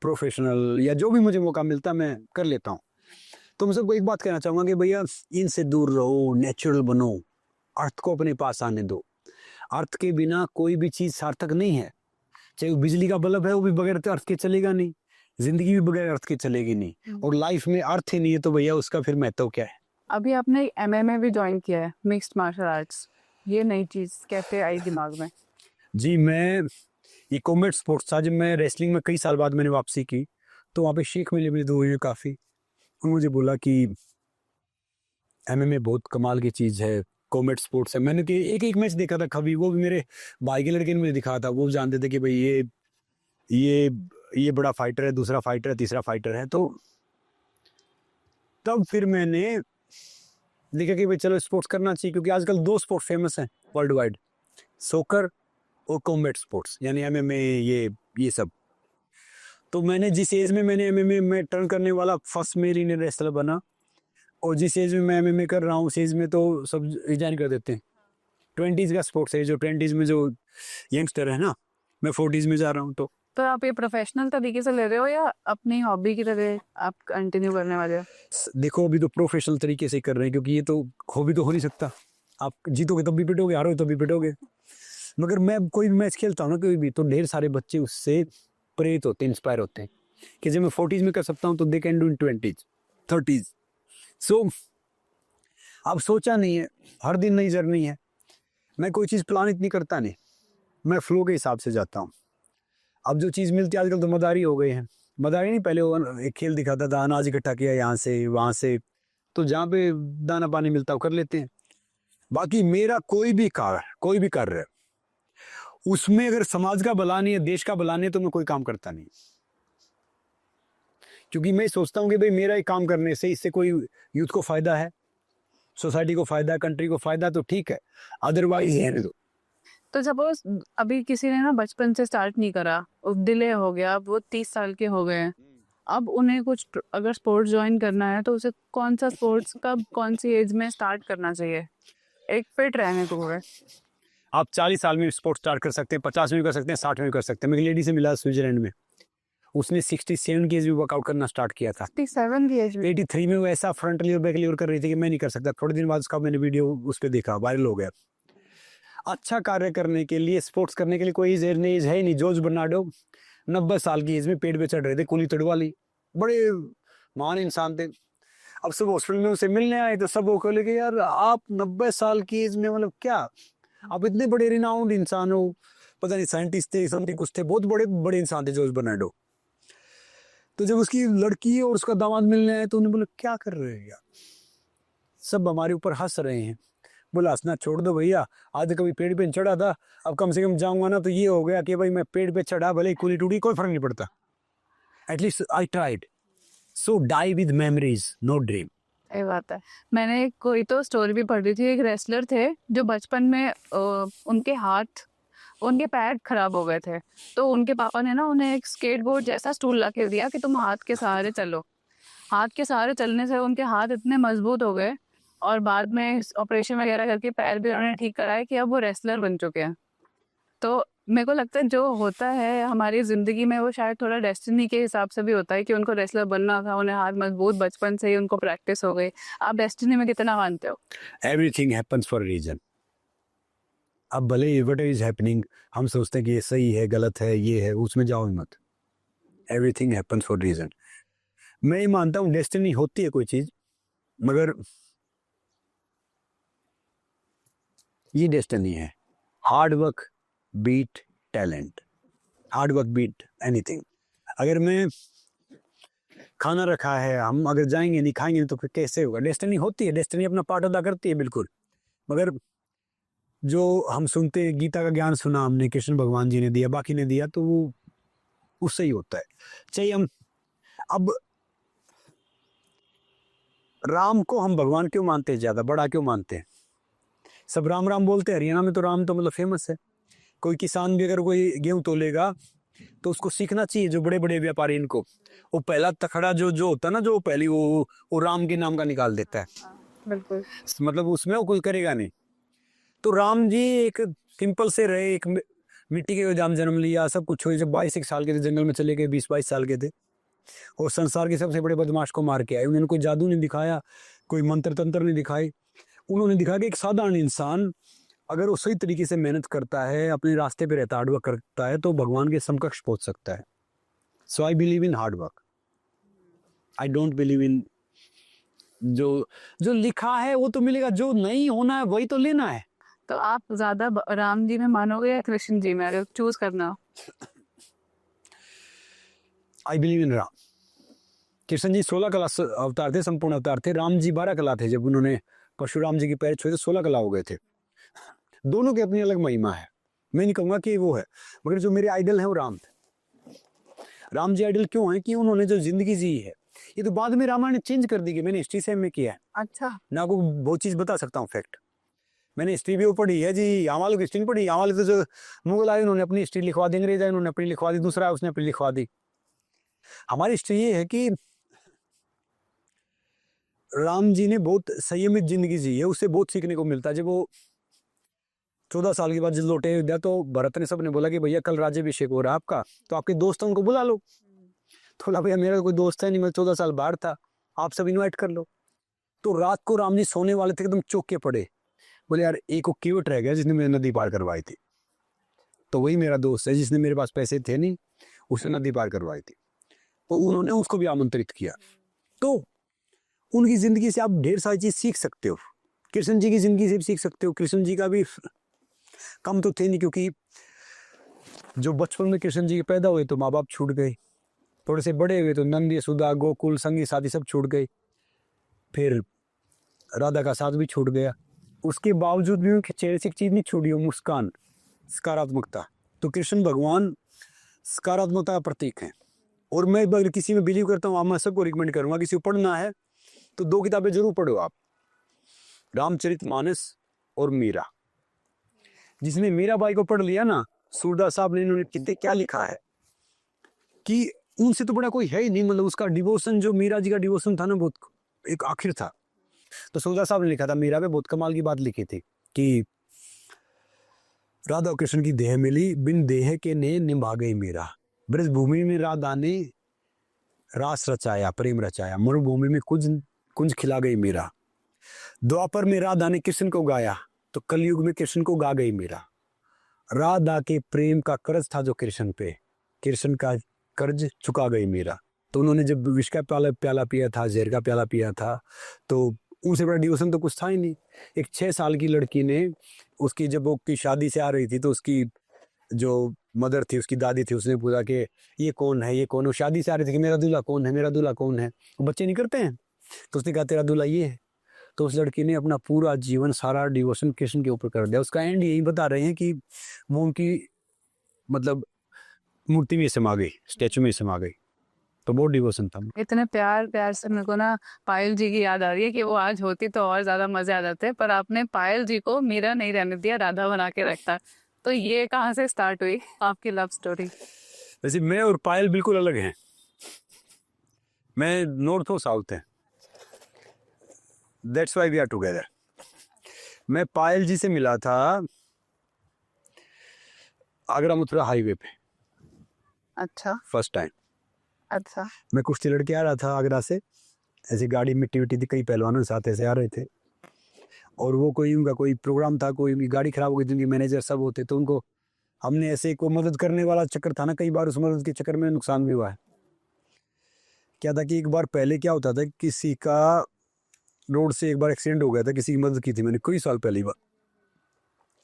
प्रोफेशनल या जो भी मुझे मौका मिलता मैं कर लेता हूँ। तो मैं सबको एक बात कहना चाहूँगा कि भैया इनसे दूर रहो, नेचुरल बनो, अर्थ को अपने पास आने दो। अर्थ के बिना कोई भी चीज़ सार्थक नहीं है, चाहे वो बिजली का बल्ब है वो भी बगैर अर्थ के चलेगा नहीं, जिंदगी भी बगैर अर्थ के चलेगी नहीं, और लाइफ में अर्थ ही नहीं है तो भैया उसका फिर महत्व क्या है? अभी आपने एमएमए भी ज्वाइन किया है, मिक्स्ड मार्शल आर्ट्स, ये नई चीज कैसे आई दिमाग में? जी मैं ये कॉम्बैट स्पोर्ट्स था, जब मैं रेसलिंग में कई साल बाद मैंने वापसी की तो वहाँ पे शेख मिले मेरे 2 हुए काफ़ी, उन्होंने मुझे बोला कि एमएमए बहुत कमाल की चीज़ है, कॉम्बैट स्पोर्ट्स है। मैंने कि एक मैच देखा था कभी, वो भी मेरे भाई के लड़के ने मुझे दिखाया था, वो जानते थे कि भाई ये बड़ा फाइटर है, दूसरा फाइटर है, तीसरा फाइटर है। तो तब फिर मैंने देखा कि भाई चलो स्पोर्ट्स करना चाहिए, क्योंकि आजकल 2 स्पोर्ट फेमस हैं वर्ल्ड वाइड, सोकर और कॉम्बैट स्पोर्ट्स यानी एमएमए, ये सब। तो मैंने जिस एज में मैंने एमएमए में टर्न करने वाला फर्स्ट मेल इंडियन रेसलर बना, और जिस एज में मैं एमएमए कर रहा हूँ उस एज में तो सब रिजाइन कर देते हैं। 20s का स्पोर्ट्स है, जो 20s में जो यंगस्टर है ना, मैं 40s में जा रहा हूँ। तो आप ये प्रोफेशनल तरीके से ले रहे हो या अपनी हॉबी की तरह आप कंटिन्यू करने वाले हो? देखो अभी तो प्रोफेशनल तरीके से कर रहे हैं, क्योंकि ये तो हॉबी तो हो नहीं सकता, आप जीतोगे तब भी पिटोगे, हारोगे तब भी पिटोगे। मगर मैं कोई भी मैच खेलता हूँ ना कोई भी, तो ढेर सारे बच्चे उससे प्रेरित होते हैं, इंस्पायर होते हैं कि जब मैं 40s में कर सकता हूँ तो they can do in 20s 30s। सो अब सोचा नहीं है, हर दिन नई जर्नी है, मैं कोई चीज़ प्लान इतनी करता नहीं, मैं फ्लो के हिसाब से जाता हूँ। अब जो चीज़ मिलती है आजकल तो मदारी हो गई है, मदारी नहीं, पहले वो एक खेल दिखाता था, अनाज इकट्ठा किया यहाँ से वहाँ से, तो जहाँ पे दाना पानी मिलता है वो कर लेते हैं। बाकी मेरा कोई भी कार्य है, उसमें अगर समाज का भला नहीं है, देश का भला नहीं है, तो मैं कोई काम करता नहीं। क्योंकि मैं सोचता हूँ कि भाई मेरा ही काम करने से इससे कोई यूथ को फायदा है, सोसाइटी को फायदा है, कंट्री को फायदा, तो ठीक है, अदरवाइज रहने दो। तो सपोज अभी किसी ने ना बचपन से स्टार्ट नहीं करा, डिले हो गया, अब वो 30 साल के हो गए हैं, अब उन्हें कुछ अगर स्पोर्ट्स ज्वाइन करना है तो उसे कौन सा स्पोर्ट्स कब कौन सी एज में स्टार्ट करना चाहिए एक फिट रहने को है? आप 40 साल में स्पोर्ट्स स्टार्ट कर सकते हैं, 50 में भी कर सकते हैं, 60 में भी कर सकते हैं। मैं एक लेडी से मिला स्विट्जरलैंड में, उसने 67 की एज में वर्कआउट करना स्टार्ट किया था। 67 की एज में 83 में वो ऐसा फ्रंट लीवर बैक लीवर कर रही थी कि मैं नहीं कर सकता। थोड़े दिन बाद उसका मैंने वीडियो उस पर देखा, वायरल हो गया। अच्छा कार्य करने के लिए, स्पोर्ट्स करने के लिए कोई एज है ही नहीं। जॉर्ज बर्नार्डो 90 साल की एज में पेड़ पे चढ़ रहे थे, कुली तड़वाली, बड़े महान इंसान थे। अब सब हॉस्पिटल में उसे मिलने आए तो सब वो कहले कि यार आप 90 साल की एज में, मतलब क्या आप इतने बड़े रिनाउंड इंसान हो, पता नहीं साइंटिस्ट थे, समथिंग कुछ थे, बहुत बड़े बड़े इंसान थे जॉर्ज बर्नार्डो। तो जब उसकी लड़की और उसका दामाद मिलने आए तो उन्हें बोला क्या कर रहे हैं यार, सब हमारे ऊपर हंस रहे हैं। बोला हंसना छोड़ दो भैया, आज कभी पेड़ पे चढ़ा था, अब कम से कम जाऊंगा ना तो ये हो गया कि भाई मैं पेड़ पे चढ़ा, भले कुली टूटी कोई फर्क नहीं पड़ता, at least I tried. So die with memories, no dream. ये बात है। मैंने कोई तो स्टोरी भी पढ़ी थी, एक रेसलर थे जो बचपन में उनके पैर खराब हो गए थे, तो उनके पापा ने ना उन्हें एक स्केटबोर्ड जैसा स्टूल ला के दिया कि तुम हाथ के सहारे चलो। हाथ के सहारे चलने से उनके हाथ इतने मजबूत हो गए और बाद में ऑपरेशन वगैरह करके पैर भी उन्होंने ठीक कराए कि अब वो रेसलर बन चुके हैं। तो मेरे को लगता है जो होता है हमारी ज़िंदगी में वो शायद थोड़ा डेस्टिनी के हिसाब से भी होता है कि उनको रेसलर बनना था, उन्हें हाथ मजबूत बचपन से ही उनको प्रैक्टिस हो गई। आप डेस्टिनी में कितना मानते हो? Everything happens for reason. अब भले वट इज हैपनिंग, हम सोचते हैं कि ये सही है, गलत है, ये है, उसमें जाओ ही मत। Everything happens for reason. मैं ये मानता हूँ डेस्टिनी होती है कोई चीज, मगर ये डेस्टिनी है। Hard work beat talent, hard work beat anything. अगर मैं खाना रखा है, हम अगर जाएंगे नहीं खाएंगे तो फिर कैसे होगा? डेस्टिनी होती है, डेस्टिनी अपना पार्ट अदा करती है बिल्कुल, मगर जो हम सुनते हैं, गीता का ज्ञान सुना हमने, कृष्ण भगवान जी ने दिया, बाकी ने दिया, तो वो उससे ही होता है। चाहिए हम अब राम को हम भगवान क्यों मानते हैं, ज्यादा बड़ा क्यों मानते हैं? सब राम राम बोलते हैं, हरियाणा में तो राम तो मतलब फेमस है। कोई किसान भी अगर कोई गेहूं तोलेगा तो उसको सीखना चाहिए, जो बड़े बड़े व्यापारी इनको, वो पहला तखड़ा जो होता है ना, जो पहली वो राम के नाम का निकाल देता है, बिल्कुल। मतलब उसमें वो कुछ करेगा नहीं। तो राम जी एक सिंपल से रहे, एक मिट्टी के जाम जन्म लिया, सब कुछ हुई। जब 22 साल के थे जंगल में चले गए, 20-22 साल के थे, और संसार के सबसे बड़े बदमाश को मार के आए। उन्होंने कोई जादू नहीं दिखाया, कोई मंत्र तंत्र नहीं दिखाए, उन्होंने दिखाया कि एक साधारण इंसान अगर वो सही तरीके से मेहनत करता है, अपने रास्ते पे रहता, हार्डवर्क करता है, तो भगवान के समकक्ष पहुंच सकता है। So I believe in hard work, I don't believe in जो लिखा है वो तो मिलेगा, जो नहीं होना है वही तो लेना है। तो आप ज्यादा राम जी में मानोगे या कृष्ण जी में, अगर चूज करना हो? I believe in Ram. Krishna ji 16 कला अवतार थे, संपूर्ण अवतार थे। राम जी 12 कला थे। जब उन्होंने परशुराम जी के पैर छुए तो 16 कला हो गए थे। दोनों की अपनी अलग महिमा है, मैं नहीं कहूंगा कि वो है, मगर जो मेरे आइडल है वो राम थे। राम जी आइडल क्यों है कि उन्होंने जो जिंदगी जी है, ये तो बाद में रामायण ने चेंज कर दी, कि मैंने हिस्ट्री से एमए किया है। अच्छा। मैं आपको बहुत चीज बता सकता हूँ, फैक्ट। मैंने हिस्ट्री भी वो पढ़ी है जी, यहाँ वालों की हिस्ट्री नहीं पढ़ी। यहाँ वाले तो जो मुगल आए उन्होंने अपनी हिस्ट्री लिखवा दी, अंग्रेज आए उन्होंने अपनी लिखवा दी, दूसरा है उसने अपनी लिखवा दी। हमारी हिस्ट्री ये है कि राम जी ने बहुत संयमित जिंदगी जी है, उससे बहुत सीखने को मिलता है। जब वो 14 साल के बाद जब लौटे अयोध्या, तो भरत ने सबने बोला कि भैया कल राज्याभिषेक हो रहा है आपका, तो आपके दोस्त हैं उनको बुला लो। तो बोला भैया मेरा कोई दोस्त है नहीं, मैं 14 साल बाहर था, आप सब इन्वाइट कर लो। तो रात को राम जी सोने वाले थे, एकदम चौक के पड़े, बोले यार एक वो कीवट रह गया जिसने मेरी नदी पार करवाई थी, तो वही मेरा दोस्त है जिसने मेरे पास पैसे थे नहीं, उसने नदी पार करवाई थी। तो उन्होंने उसको भी आमंत्रित किया। तो उनकी जिंदगी से आप ढेर सारी चीज सीख सकते हो, कृष्ण जी की जिंदगी से भी सीख सकते हो। कृष्ण जी का भी कम तो थे नहीं, क्योंकि जो बचपन में कृष्ण जी के पैदा हुए तो माँ बाप छूट गए, थोड़े से बड़े हुए तो नंद यशोदा गोकुल संगी साथी सब छूट गए, फिर राधा का साथ भी छूट गया, उसके बावजूद भी उनके चेहरे से एक चीज नहीं छूटी, वो मुस्कान, सकारात्मकता। तो कृष्ण भगवान सकारात्मकता का प्रतीक है। और मैं अगर किसी में बिलीव करता हूँ, मैं सबको रिकमेंड करूंगा, किसी को पढ़ना है तो 2 किताबें जरूर पढ़ो आप, रामचरितमानस और मीरा। जिसने मीराबाई को पढ़ लिया ना, सूरदास साहब ने, इन्होंने कितने क्या लिखा है कि उनसे तो बड़ा कोई है ही नहीं, मतलब उसका डिवोशन, जो मीरा जी का डिवोशन था ना, बहुत एक आखिर था। तो सूरदास साहब ने लिखा था मीरा पे, बहुत कमाल की बात लिखी थी कि राधा कृष्ण की देह मिली, बिन देह के ने निभा गई मीरा। ब्रज भूमि में राधा ने रास रचाया, प्रेम रचाया, मरुभूमि में कुंज खिला गई मीरा। द्वापर में राधा ने कृष्ण को गाया, तो कलयुग में कृष्ण को गा गई मीरा। राधा के प्रेम का कर्ज था जो कृष्ण पे, कृष्ण का कर्ज चुका गई मीरा। तो उन्होंने जब विष का प्याला पिया था, जहर का प्याला पिया था, तो उनसे बड़ा डिवोशन तो कुछ था ही नहीं। एक 6 साल की लड़की ने, उसकी जब वो की शादी से आ रही थी, तो उसकी जो मदर थी, उसकी दादी थी, उसने पूछा कि ये कौन है, ये कौन है। वो शादी से आ रही थी कि मेरा दूल्हा कौन है, मेरा दूल्हा कौन है। वो बच्चे नहीं करते हैं, तो उसने कहा तेरा दूल्हा ये है। तो उस लड़की ने अपना पूरा जीवन, सारा डिवोशन कृष्ण के ऊपर कर दिया। उसका एंड यही बता रहे हैं कि वो उनकी मतलब मूर्ति में समा गई, स्टैचू में समा गई। तो बहुत डिवोशन था। इतने प्यार प्यार से मेरे को ना पायल जी की याद आ रही है कि वो आज होती तो और ज्यादा मजे आ जाते, पर आपने पायल जी को मीरा नहीं रहने दिया, राधा बना के रखता। तो ये कहाँ से स्टार्ट हुई आपकी लव स्टोरी? वैसे मैं और पायल बिल्कुल अलग हैं। मैं नॉर्थ और साउथ है, that's why we are together. मैं पायल जी से मिला था आगरा मथुरा हाईवे पे, अच्छा फर्स्ट टाइम। अच्छा। मैं कुश्ती लड़के आ रहा था आगरा से, ऐसी गाड़ी मिट्टी विट्टी थी, कई पहलवानों साथ ऐसे आ रहे थे। और वो कोई उनका कोई प्रोग्राम था, कोई उनकी गाड़ी खराब हो गई थी, उनके मैनेजर सब होते, तो उनको हमने ऐसे को मदद करने वाला चक्कर था ना, कई बार उस मदद के चक्कर में नुकसान भी हुआ है। क्या था कि एक बार पहले क्या होता था, किसी का रोड से एक बार एक्सीडेंट हो गया था, किसी की मदद की थी मैंने कई साल पहले बार,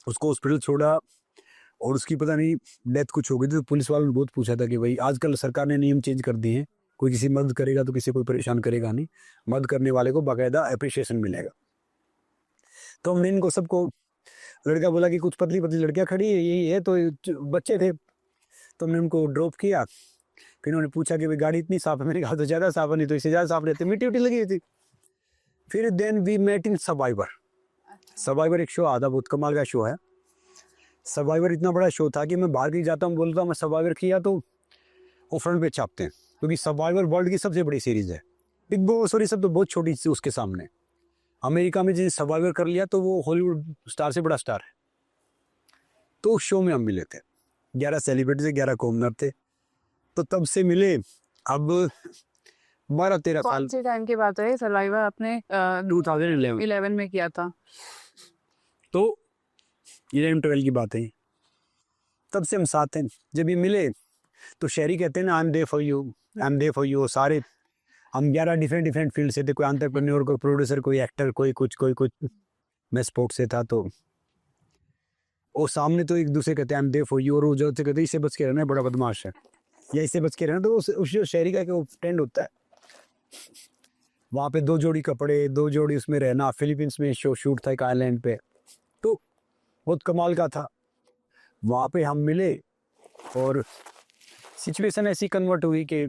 उसको हॉस्पिटल छोड़ा और उसकी पता नहीं डेथ कुछ हो गई थी। तो पुलिस वालों ने बहुत पूछा था कि भाई आजकल सरकार ने नियम चेंज कर दिए हैं, कोई किसी मदद करेगा तो किसी कोई परेशान करेगा नहीं, मदद करने वाले को बाकायदा अप्रिशिएशन मिलेगा। तो हमने इनको सबको, लड़का बोला कि कुछ पतली पतली लड़कियां खड़ी है, यही है, तो बच्चे थे, तो हमने उनको ड्रॉप किया। फिर उन्होंने पूछा कि भाई गाड़ी इतनी साफ है, मैंने कहा तो ज़्यादा साफ है, नहीं तो इससे ज़्यादा साफ रहती, मिट्टी उट्टी लगी हुई थी। फिर then we met in survivor. Survivor एक शो आता, बहुत कमाल का शो है। सर्वाइवर इतना बड़ा शो था कि मैं बाहर कहीं जाता हूँ, बोलता हूँ मैं सर्वाइवर किया, तो वो फ्रंट पे छापते हैं, क्योंकि सर्वाइवर वर्ल्ड की सबसे बड़ी सीरीज है। बिग बॉस और ये सब तो बहुत छोटी सी उसके सामने। अमेरिका में जिसने सर्वाइवर कर लिया तो वो हॉलीवुड स्टार से बड़ा स्टार है। तो उस शो में हम मिले थे, 11 सेलिब्रिटी थे, 11 कॉमनर थे, तो तब से मिले। अब 12-13 साल, कौन से टाइम की बात है सर्वाइवर आपने? 2011 में किया था। तो 11-12 की बात है, तब से हम साथ हैं। जब ये मिले तो शहरी कहते हैं ना, I am there for you, I am there for you. सारे हम 11 डिफरेंट फील्ड से थे, कोई एंटरप्रेन्योर, कोई प्रोड्यूसर, कोई एक्टर, कोई कुछ। मैं स्पोर्ट्स से था, तो वो सामने तो एक दूसरे कहते हैं I am there for you, और वो जो कहते हैं इससे बच के रहना, बड़ा बदमाश है, या इससे बच के रहना। तो उस शहरी का वो ट्रेंड होता है। वहाँ पे 2 जोड़ी कपड़े, 2 जोड़ी उसमें रहना। फिलीपींस में शो शूट था एक आइलैंड पे, तो बहुत कमाल का था। वहाँ पे हम मिले और सिचुएशन ऐसी कन्वर्ट हुई कि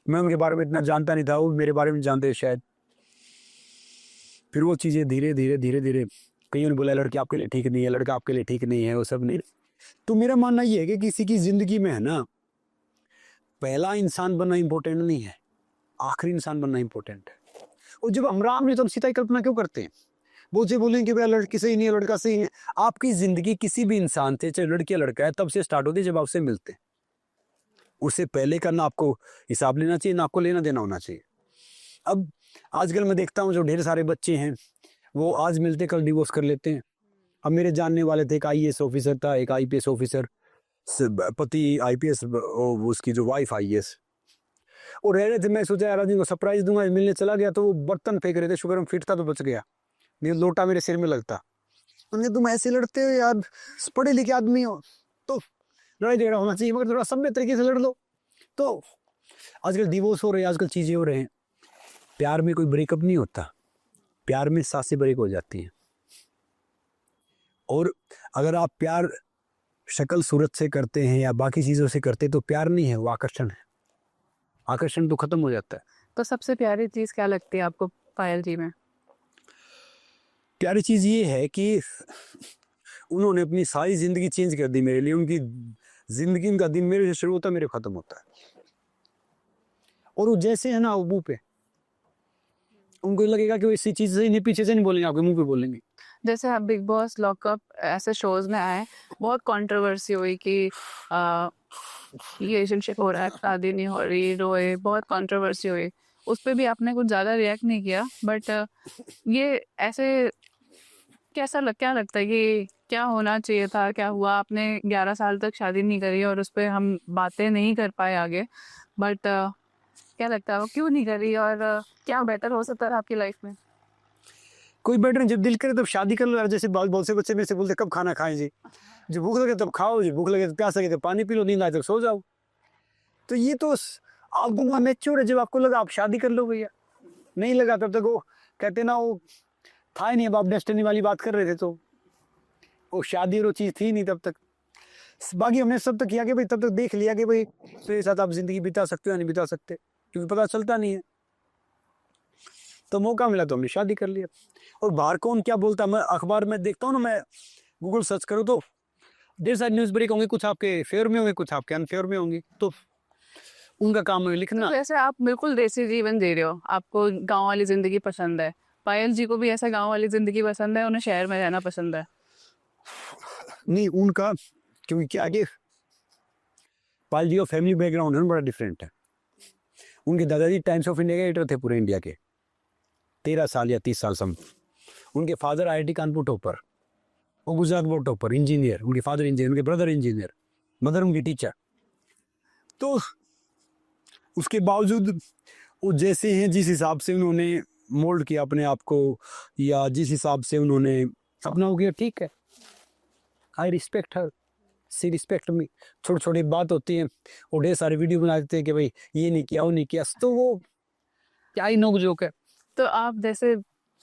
मैं उनके बारे में इतना जानता नहीं था, वो मेरे बारे में जानते शायद। फिर वो चीज़ें धीरे धीरे कईयों ने बोला लड़की आपके लिए ठीक नहीं है, लड़का आपके लिए ठीक नहीं है, वो सब नहीं। तो मेरा मानना ये है कि किसी की ज़िंदगी में है ना, पहला इंसान बनना इम्पोर्टेंट नहीं है, आखिरी इंसान बनना इम्पोर्टेंट है। और जब हम राम ने, तो हम सीता की कल्पना क्यों करते हैं? बहुत से बोलेंगे कि भाई लड़की सही नहीं है, लड़का सही है। आपकी ज़िंदगी किसी भी इंसान से, चाहे लड़की या लड़का है, तब से स्टार्ट होती है जब आपसे मिलते हैं। उससे पहले का ना आपको हिसाब लेना चाहिए, ना आपको लेना देना होना चाहिए। अब आजकल मैं देखता हूँ जो ढेर सारे बच्चे हैं, वो आज मिलते कल डिवोर्स कर लेते हैं। अब मेरे जानने वाले थे, एक IAS ऑफिसर था, एक IPS ऑफिसर, पति IPS, उसकी जो वाइफ IAS, वो रह रहे थे। मैं सोचा यार आदमी को सरप्राइज दूंगा, मिलने चला गया तो वो बर्तन फेंक रहे थे, शुक्र हम फिट था तो बच गया, नहीं लोटा मेरे सिर में लगता। उन्हें तुम ऐसे लड़ते हो यार, पढ़े लिखे आदमी हो, तो लड़ाई झगड़ा होना चाहिए, मगर थोड़ा सभ्य तरीके से लड़ लो। तो आजकल डिवोर्स हो रहे हैं, आजकल चीज़ें हो रहे हैं। प्यार में कोई ब्रेकअप नहीं होता, प्यार में सांसें ब्रेक हो जाती हैं। और अगर आप प्यार शक्ल सूरत से करते हैं या बाकी चीज़ों से करते हैं तो प्यार नहीं है, वो आकर्षण है। आकर्षण तो खत्म हो जाता है। तो सबसे प्यारी चीज क्या लगती है आपको पायल जी में? प्यारी चीज़ ये है कि उन्होंने अपनी सारी ज़िंदगी चेंज कर दी मेरे लिए। उनकी ज़िंदगी, उनका दिन मेरे से शुरू होता है, मेरे ख़त्म होता है। और वो जैसे है ना, वो मुँह पे, उनको लगेगा कि वो इसी चीज़ से नहीं, पीछे से नहीं बोलेंगे, आपके मुँह पे बोलेंगे। जैसे आप बिग बॉस, लॉकअप ऐसे शोज में आए, बहुत कंट्रोवर्सी हुई कि रिलेशनशिप हो रहा है, शादी नहीं हो रही, रोए, बहुत कंट्रोवर्सी हुई। उस पे भी आपने कुछ ज़्यादा रिएक्ट नहीं किया, बट ये ऐसे क्या लगता है कि क्या होना चाहिए था, क्या हुआ? आपने 11 साल तक शादी नहीं करी और उस पे हम बातें नहीं कर पाए आगे, बट क्या लगता है वो क्यों नहीं करी, और क्या बेटर हो सकता है आपकी लाइफ में? कोई बेटर नहीं, जब दिल करे तब शादी कर लो यार। जैसे बहुत से बच्चे मेरे से बोलते कब खाना खाएं जी, जो भूख लगे तब खाओ जी, भूख लगे तो प्यास लगे तो पानी पी लो, नींद आए तो सो जाओ। तो ये तो आपको मैच्योर है, जब आपको लगा आप शादी कर लो भैया, नहीं लगा तब तक वो कहते ना, वो था ही नहीं। अब आप डेस्टिनी वाली बात कर रहे थे तो वो शादी और वो चीज़ थी नहीं तब तक। बाकी हमने सब तक किया कि भाई, तब तक देख लिया कि भाई मेरे साथ आप जिंदगी बिता सकते हो या नहीं बिता सकते, क्योंकि पता चलता नहीं है। तो मौका मिला तो हमने शादी कर लिया। और बाहर कौन क्या बोलता है, मैं अखबार में देखता हूँ ना, मैं गूगल सर्च करूँ तो ढेर सारी न्यूज़ ब्रेक होंगे, कुछ आपके फेवर में होंगे, कुछ आपके अनफेवर में होंगे, तो उनका काम है लिखना। वैसे आप बिल्कुल देसी जीवन जी रहे हो, आपको गांव वाली जिंदगी पसंद है। पायल जी को भी ऐसा गांव वाली जिंदगी पसंद है, उन्हें शहर में रहना पसंद है। नहीं उनका, क्योंकि क्या कि पाल जी का फैमिली बैकग्राउंड है ना, बड़ा डिफरेंट है। उनके दादाजी टाइम्स ऑफ इंडिया के एडिटर थे पूरे इंडिया के, 13 साल या 30 साल सम। उनके फादर IIT कानपुर टॉपर, वो गुजरात बोर्ड टॉपर, इंजीनियर। उनके फादर इंजीनियर, उनके ब्रदर इंजीनियर, मदर उनकी टीचर। तो उसके बावजूद वो जैसे हैं, जिस हिसाब से उन्होंने मोल्ड किया अपने आप को, या जिस हिसाब से उन्होंने अपना हो किया, ठीक है, I respect her, C respect मी। छोटी छोटी बात होती है, वो ढेर सारे वीडियो बना देते हैं कि भाई ये नहीं किया, वो नहीं किया, तो वो क्या ही नोक जोक है। तो आप जैसे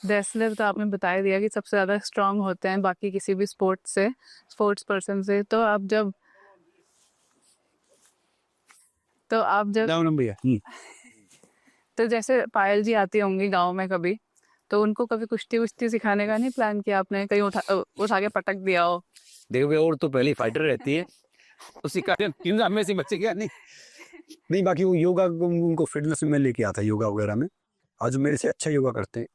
रेसलर, तो आपने बता ही दिया कि सबसे ज्यादा स्ट्रांग होते हैं बाकी किसी भी स्पोर्ट्स पर्सन से। तो आप जब राम भैया। तो जैसे पायल जी आती होंगी गांव में कभी, तो उनको कभी कुश्ती वुश्ती सिखाने का नहीं प्लान किया आपने? कहीं उठा के पटक दिया हो? देखो भाई, और तो पहले फाइटर रहती है, उसी का तीन में से बच्चे क्या नहीं। नहीं बाकी वो योगा, उनको फिटनेस में लेके आता योगा वगैरह में। आज मेरे से अच्छा योगा करते हैं,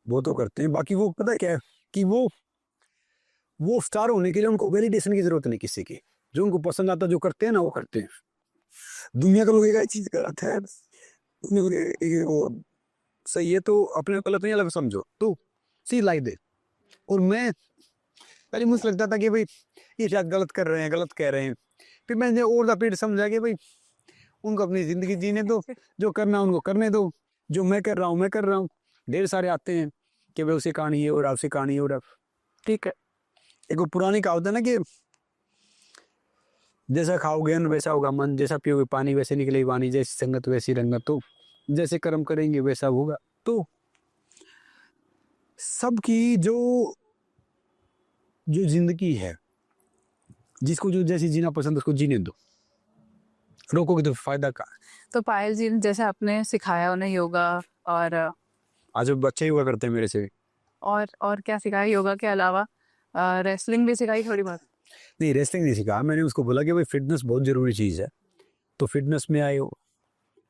वो तो करते हैं। बाकी वो पता है क्या है कि वो स्टार होने के लिए उनको वैलिडेशन की जरूरत नहीं किसी की। जो उनको पसंद आता, जो करते हैं ना, वो करते हैं। दुनिया का लोग एक चीज गलत है, वो सही है तो अपने को गलत नहीं अलग समझो, तो सी लाइक दे। और मैं पहले मुझे लगता था कि भाई ये शायद गलत कर रहे हैं, गलत कह रहे हैं। फिर मैंने और द पीरियड समझा कि भाई उनको अपनी जिंदगी जीने दो, जो करना उनको करने दो, जो मैं कर रहा हूँ मैं कर रहा हूँ। ढेर सारे आते हैं कि भाई उसे कहानी है और आपसे कहानी है, और आप ठीक है। एक वो पुरानी कहावत है ना कि जैसा खाओगे अन्न वैसा होगा मन, जैसा पियोगे पानी वैसे निकलेगी वाणी, जैसी संगत वैसी रंगत, तो जैसे कर्म करेंगे वैसा होगा। तो सबकी जो जो जिंदगी है, जिसको जो जैसी जीना पसंद उसको जीने दो, रोकोगे तो फायदा का। तो पायल जी ने जैसे आपने सिखाया उन्हें योगा, और आज वो बच्चे योगा करते हैं मेरे से। और क्या सिखाया योगा के अलावा? रेसलिंग भी सिखाई थोड़ी बहुत? नहीं रेसलिंग नहीं सिखा, मैंने उसको बोला कि भाई फिटनेस बहुत जरूरी चीज़ है, तो फिटनेस में आए,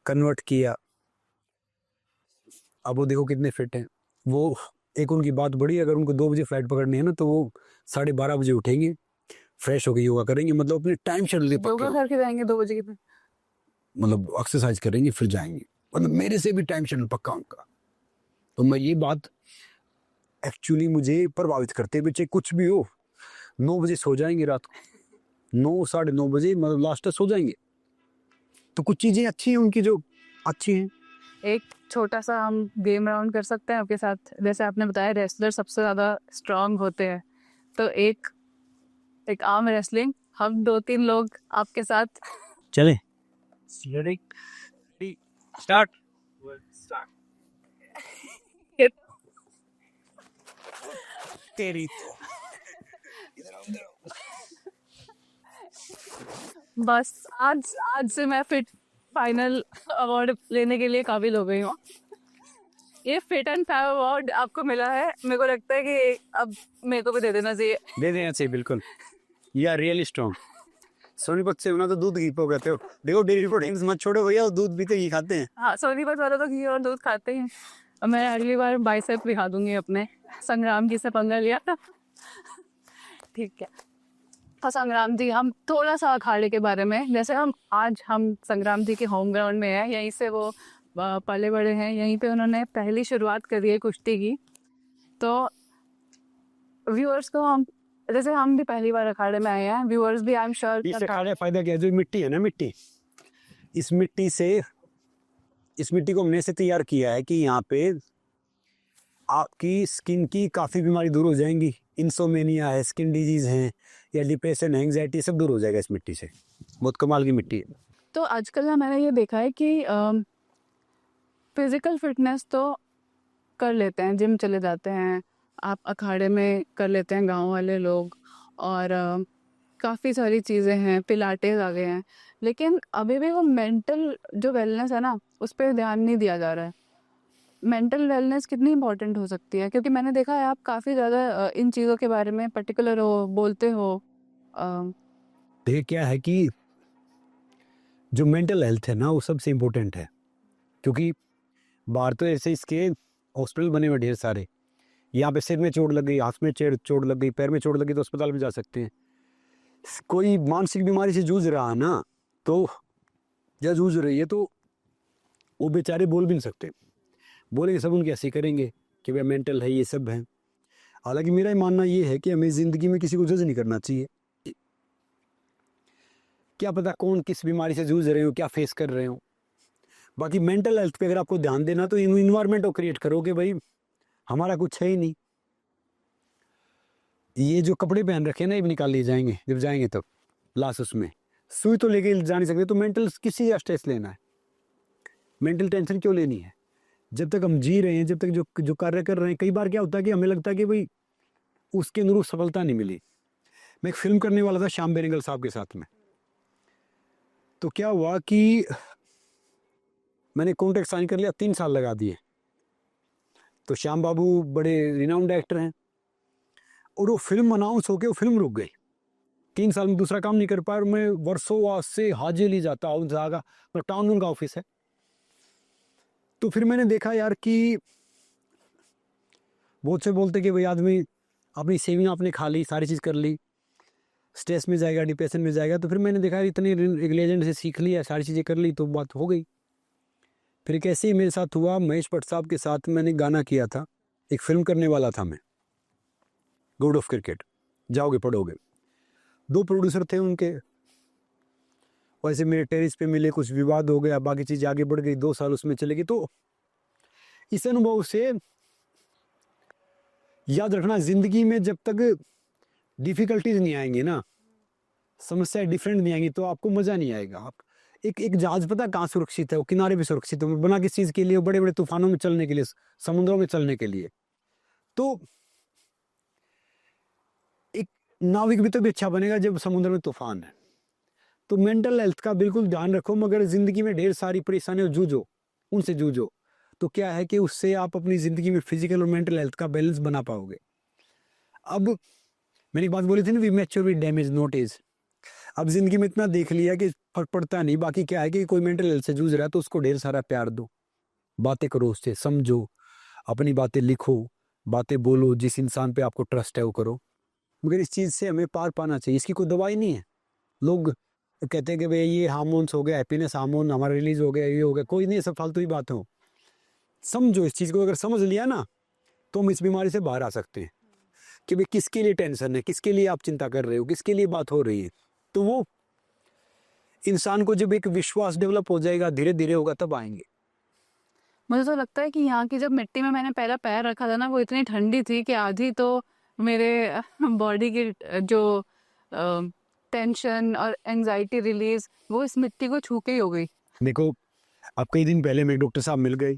कन्वर्ट किया। अब वो देखो कितने फिट हैं वो। एक उनकी बात बड़ी, अगर उनको 2 बजे फ्लाइट पकड़नी है ना, तो वो 12:30 बजे उठेंगे, फ्रेश होकर योगा करेंगे, मतलब अपने टाइम शेड्यूल योगा करके जाएंगे 2 बजे के? मतलब एक्सरसाइज करेंगे फिर जाएंगे, मतलब मेरे से भी टाइम शेड्यूल पक्का उनका। तो मैं ये बात एक्चुअली मुझे प्रभावित करते हुए, चाहे कुछ भी हो, 9 बजे सो जाएंगे रात को, 9 9:30 बजे मतलब लास्ट सो जाएंगे। तो कुछ चीज़ें अच्छी हैं उनकी, जो अच्छी हैं। एक छोटा सा हम गेम राउंड कर सकते हैं आपके साथ? जैसे आपने बताया रेसलर सबसे ज्यादा स्ट्रांग होते हैं, तो एक आम रेसलिंग, हम 2-3 लोग आपके साथ। चले स्टार्ट। तेरी बस आज आज से मैं फिट फाइनल अवार्ड लेने के लिए काबिल हो गई हूँ। ये फिट एंड फैब अवार्ड आपको मिला है, मेरे को लगता है कि अब मेरे को भी दे देना चाहिए। दे देना चाहिए बिल्कुल। You are really strong. Sonipat से होना तो दूध घी पे कहते हो। देखो डेयरी प्रोडक्ट्स मत छोड़ो भैया, दूध भी तो घी खाते हैं। हाँ, सोनीपत वाला तो घी और दूध खाते हैं। और मैं अगली बार बाइसेप दिखा दूंगी अपने। संग्राम जी से पंगा लिया था। ठीक है। और संग्राम जी, हम थोड़ा सा अखाड़े के बारे में, जैसे हम संग्राम जी के होम ग्राउंड में हैं, यहीं से वो पले बड़े हैं, यहीं पे उन्होंने पहली शुरुआत करी है कुश्ती की। तो व्यूअर्स को हम, जैसे हम भी पहली बार अखाड़े में आए हैं, व्यूअर्स भी आई एम श्योर। इससे खाने फायदा क्या है, जो मिट्टी है ना, मिट्टी, इस मिट्टी को हमने ऐसे तैयार किया है कि यहाँ पे आपकी स्किन की काफ़ी बीमारी दूर हो जाएंगी। इंसोमेनिया है, स्किन डिजीज़ हैं, या डिप्रेशन, एंग्जाइटी, सब दूर हो जाएगा इस मिट्टी से। बहुत कमाल की मिट्टी है। तो आजकल ना मैंने ये देखा है कि फिजिकल फिटनेस तो कर लेते हैं, जिम चले जाते हैं, आप अखाड़े में कर लेते हैं गांव वाले लोग, और काफ़ी सारी चीज़ें हैं, पिलाटेस आ गए हैं, लेकिन अभी भी वो मेंटल जो वेलनेस है ना, उस पर ध्यान नहीं दिया जा रहा है। मेंटल वेलनेस कितनी इंपॉर्टेंट हो सकती है, क्योंकि मैंने देखा है आप काफ़ी ज़्यादा इन चीज़ों के बारे में पर्टिकुलर हो, बोलते हो। देखिए क्या है कि जो मेंटल हेल्थ है ना, वो सबसे इम्पोर्टेंट है। क्योंकि बाहर तो ऐसे इसके हॉस्पिटल बने हुए ढेर सारे। यहाँ पे सिर में चोट लग गई, हाथ में चोट लग गई, पैर में चोट लगी तो अस्पताल में जा सकते हैं। कोई मानसिक बीमारी से जूझ रहा है ना, तो या जूझ रही है, तो वो बेचारे बोल भी नहीं सकते। बोलेंगे सब उनकी ऐसे करेंगे कि भाई मेंटल है, ये सब है। हालांकि मेरा ही मानना ये है कि हमें ज़िंदगी में किसी को जज नहीं करना चाहिए। क्या पता कौन किस बीमारी से जूझ रहे हो, क्या फेस कर रहे हो। बाकी मेंटल हेल्थ पे अगर आपको ध्यान देना, तो इन्वायरमेंट को क्रिएट करो कि भाई हमारा कुछ है ही नहीं। ये जो कपड़े पहन रखे हैं ना, ये भी निकाल लिए जाएंगे जब जाएंगे तब लास्ट उसमें। सुई तो लेके जा नहीं सकते, तो मेंटल किसी का स्ट्रेस लेना है, मेंटल टेंशन क्यों लेनी है। जब तक हम जी रहे हैं, जब तक जो कार्य कर रहे हैं, कई बार क्या होता है कि हमें लगता है कि भाई उसके अनुरूप सफलता नहीं मिली। मैं एक फिल्म करने वाला था श्याम बेनेगल साहब के साथ में। तो क्या हुआ कि मैंने कॉन्ट्रैक्ट साइन कर लिया, 3 साल लगा दिए। तो श्याम बाबू बड़े रिनाउंड एक्टर हैं, और वो फिल्म अनाउंस होके वो फिल्म रुक गई। 3 साल में दूसरा काम नहीं कर पाया, और मैं वर्षों बाद से हाजिर जाता हूँ, जागा मतलब टाउन उनका ऑफिस है। तो फिर मैंने देखा यार कि बहुत से बोलते कि भाई आदमी अपनी सेविंग आपने खा ली, सारी चीज़ कर ली, स्ट्रेस में जाएगा, डिप्रेशन में जाएगा। तो फिर मैंने देखा इतने एक लेजेंड से सीख लिया, सारी चीज़ें कर ली, तो बात हो गई। फिर कैसे ही मेरे साथ हुआ, महेश भट्ट साहब के साथ मैंने गाना किया था, एक फिल्म करने वाला था मैं, गॉड ऑफ क्रिकेट, जाओगे पढ़ोगे। 2 प्रोड्यूसर थे उनके, वैसे मेरे टेरिस पे मिले, कुछ विवाद हो गया, बाकी चीज़ आगे बढ़ गई, 2 साल उसमें चले गई। तो इस अनुभव से याद रखना, ज़िंदगी में जब तक डिफ़िकल्टीज नहीं आएंगी ना, समस्याएं डिफरेंट नहीं आएंगी, तो आपको मज़ा नहीं आएगा। आप एक जहाज़ पता कहाँ सुरक्षित है, वो किनारे पे सुरक्षित है। बना किस चीज़ के लिए, बड़े बड़े तूफानों में चलने के लिए, समुद्रों में चलने के लिए। तो एक नाविक भी तभी अच्छा बनेगा जब समुद्र में तूफान है। तो मेंटल हेल्थ का बिल्कुल ध्यान रखो। मगर ज़िंदगी में ढेर सारी परेशानियों जूझो, उनसे जूझो, तो क्या है कि उससे आप अपनी ज़िंदगी में फिजिकल और मेंटल हेल्थ का बैलेंस बना पाओगे। अब मैंने एक बात बोली थी ना, we mature with damage not age. अब ज़िंदगी में इतना देख लिया कि फर्क पड़ता नहीं। बाकी क्या है कि कोई मेंटल हेल्थ से जूझ रहा है, तो उसको ढेर सारा प्यार दो, बातें करो उससे, समझो, अपनी बातें लिखो, बातें बोलो, जिस इंसान पे आपको ट्रस्ट है वो करो। मगर इस चीज़ से हमें पार पाना चाहिए, इसकी कोई दवाई नहीं है। लोग कहते हैं कि भाई ये हार्मोन्स हो गया, हैप्पीनेस हार्मोन हमारा रिलीज हो गया, ये हो गया, कोई नहीं, सब फालतू ही बात हो। समझो इस चीज़ को, अगर समझ लिया ना, तो हम इस बीमारी से बाहर आ सकते हैं कि भाई किसके लिए टेंशन है, किसके लिए आप चिंता कर रहे हो, किसके लिए बात हो रही है। तो वो इंसान को जब एक विश्वास डेवलप हो जाएगा, धीरे धीरे होगा, तब आएंगे। मुझे तो लगता है कि यहाँ की जब मिट्टी में मैंने पहला पैर रखा था ना, वो इतनी ठंडी थी कि आधी तो मेरे बॉडी की जो टेंशन और एंजाइटी रिलीज, वो इस मिट्टी को छू के ही हो गई। देखो, अब कई दिन पहले मेरे डॉक्टर साहब मिल गए,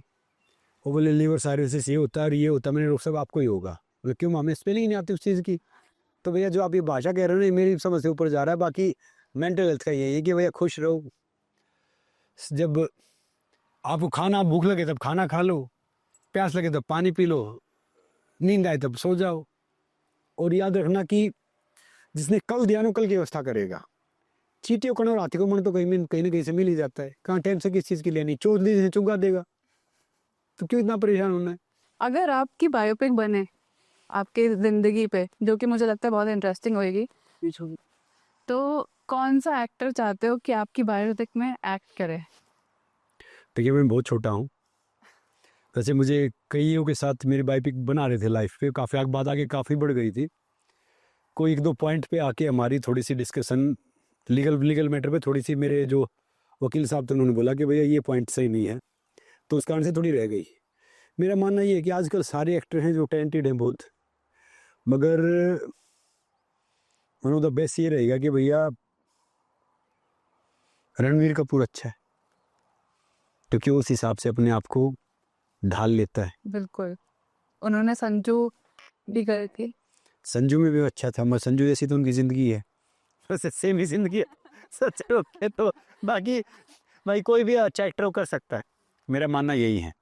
वो बोले लीवर साइरोसिस ये होता है और ये होता है। मैंने डॉक्टर साहब आपको ही होगा। बोले क्यों, हमें स्पेलिंग नहीं आती उस चीज़ की। तो भैया जो आप ये भाषा कह रहे हो ना, मेरी समझ से ऊपर जा रहा है। बाकी मेंटल हेल्थ का यही है कि भैया खुश रहो। जब आपको खाना भूख लगे तब खाना खा लो, प्यास लगे तब पानी पी लो, नींद आए तब सो जाओ। और याद रखना कि जिसने कल दिया ना कल की व्यवस्था करेगा। चीटियों कण और हाथी को मन तो कहीं ना कहीं से मिल ही जाता है। कहाँ टाइम से किस चीज़ की लेनी, चोट ली चुगा देगा, तो क्यों इतना परेशान होना है। अगर आपकी बायोपिक बने आपकी ज़िंदगी पे, जो कि मुझे लगता है बहुत इंटरेस्टिंग होएगी, तो कौन सा एक्टर चाहते हो कि आपकी बायोपिक में एक्ट करे? देखिए मैं बहुत छोटा हूँ, वैसे मुझे कईयों के साथ मेरी बायोपिक बना रहे थे लाइफ पे, काफ़ी आगे बात आगे काफ़ी बढ़ गई थी। कोई एक दो पॉइंट पे आके हमारी थोड़ी सी डिस्कशन लीगल मैटर पे थोड़ी सी, मेरे जो वकील साहब थे उन्होंने बोला कि भैया ये पॉइंट सही नहीं है, तो उस कारण से थोड़ी रह गई। मेरा मानना ये है कि आजकल सारे एक्टर हैं जो टैलेंटेड हैं बहुत, मगर वन ऑफ द बेस्ट ये रहेगा कि भैया रणवीर कपूर अच्छा है, क्योंकि उस हिसाब से अपने आप को ढाल लेता है। बिल्कुल, उन्होंने संजू भी करी थी। संजू में भी अच्छा था, मगर संजू जैसी तो उनकी ज़िंदगी है, वैसे सेम ही ज़िंदगी है सच ओके। तो बाकी भाई कोई भी अच्छा एक्टर कर सकता है, मेरा मानना यही है।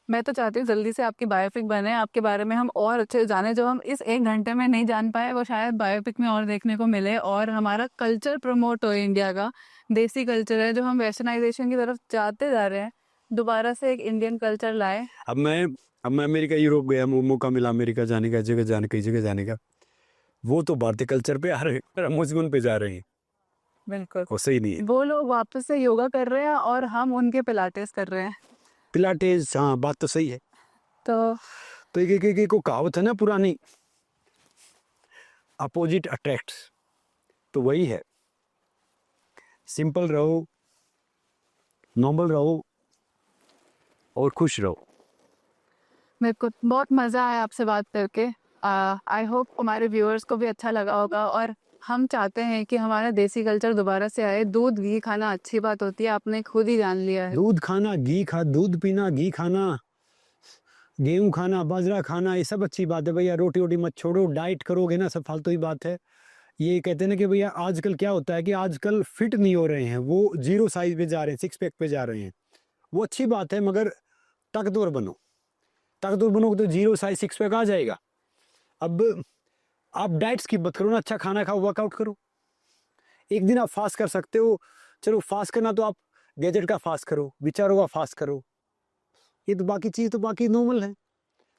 मैं तो चाहती हूँ जल्दी से आपकी बायोपिक बने, आपके बारे में हम और अच्छे से जाने, जो हम इस 1 घंटे में नहीं जान पाए वो शायद बायोपिक में और देखने को मिले, और हमारा कल्चर प्रमोट हो, इंडिया का देसी कल्चर है जो हम वेस्टर्नाइजेशन की तरफ जाते जा रहे हैं, दोबारा से एक इंडियन कल्चर लाए। अब मैं अमेरिका यूरोप गया, मौका मिला अमेरिका जाने का, कई जगह जाने का, वो तो भारतीय कल्चर पे आ रहे हैं, हम उन पे जा रहे हैं, बिल्कुल, वो सही नहीं है। वो लोग वापस से योगा कर रहे हैं और हम उनके पिलाटेस कर रहे हैं। पिलाटेस, हाँ बात तो सही है। तो एक को कहावत है ना पुरानी, अपोजिट अट्रैक्ट्स, तो वही है। सिंपल रहो, नॉर्मल रहो और खुश रहो। मेरे को बहुत मज़ा आया आपसे बात करके। आई होप हमारे व्यूअर्स को भी अच्छा लगा होगा, और हम चाहते हैं कि हमारा देसी कल्चर दोबारा से आए। दूध घी खाना अच्छी बात होती है, आपने खुद ही जान लिया है। दूध खाना, दूध पीना, घी खाना, गेहूं खाना, बाजरा खाना, ये सब अच्छी बात है भैया। रोटी वोटी मत छोड़ो, डाइट करोगे ना, सब फालतू ही बात है। ये कहते हैं ना कि भैया आजकल क्या होता है कि आजकल फिट नहीं हो रहे हैं, वो जीरो साइज पे जा रहे हैं, 6 पैक पे जा रहे हैं। वो अच्छी बात है, मगर ताकतवर बनो। ताकतवर बनोगे तो जीरो साइज 6 पैक आ जाएगा। अब आप डाइट स्किप मत करो ना, अच्छा खाना खाओ, वर्कआउट करो। एक दिन आप फास्ट कर सकते हो, चलो फास्ट करना तो आप गैजेट का फास्ट करो, विचारों का फास्ट करो, ये तो बाकी चीज़ तो बाकी नॉर्मल है।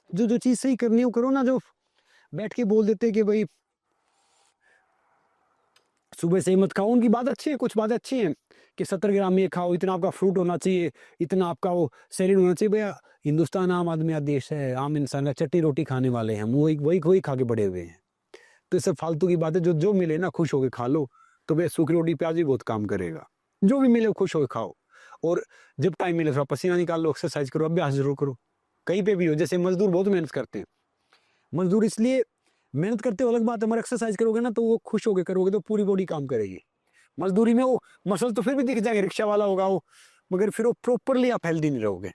जो चीज़ सही करनी है वो करो ना। जो बैठ के बोल देते कि भाई सुबह से ही मत खाओ, उनकी बात अच्छी है, कुछ बातें अच्छी हैं कि 70 ग्राम ये खाओ, इतना आपका फ्रूट होना चाहिए, इतना आपका वो शरीर होना चाहिए। भैया हिंदुस्तान आम आदमी का देश है, आम इंसान का चट्टी रोटी खाने वाले हैं, वही वही वही खा के बड़े हुए हैं। तो ये सब फालतू की बातें, जो जो मिले ना खुश होके खा लो। तो भैया सूखी रोटी प्याज भी बहुत काम करेगा, जो भी मिले खुश होकर खाओ। और जब टाइम मिले थोड़ा पसीना निकाल लो, एक्सरसाइज करो, अभ्यास जरूर करो, कहीं पे भी हो। जैसे मजदूर बहुत मेहनत करते हैं, मजदूर इसलिए मेहनत करते हो अलग बात है, मगर एक्सरसाइज करोगे ना तो वो खुश होकर करोगे तो पूरी बॉडी काम करेगी। मजदूरी में वो मसल तो फिर भी दिख जाएगा, रिक्शा वाला होगा वो, मगर फिर वो प्रॉपरली आप हेल्दी नहीं रहोगे।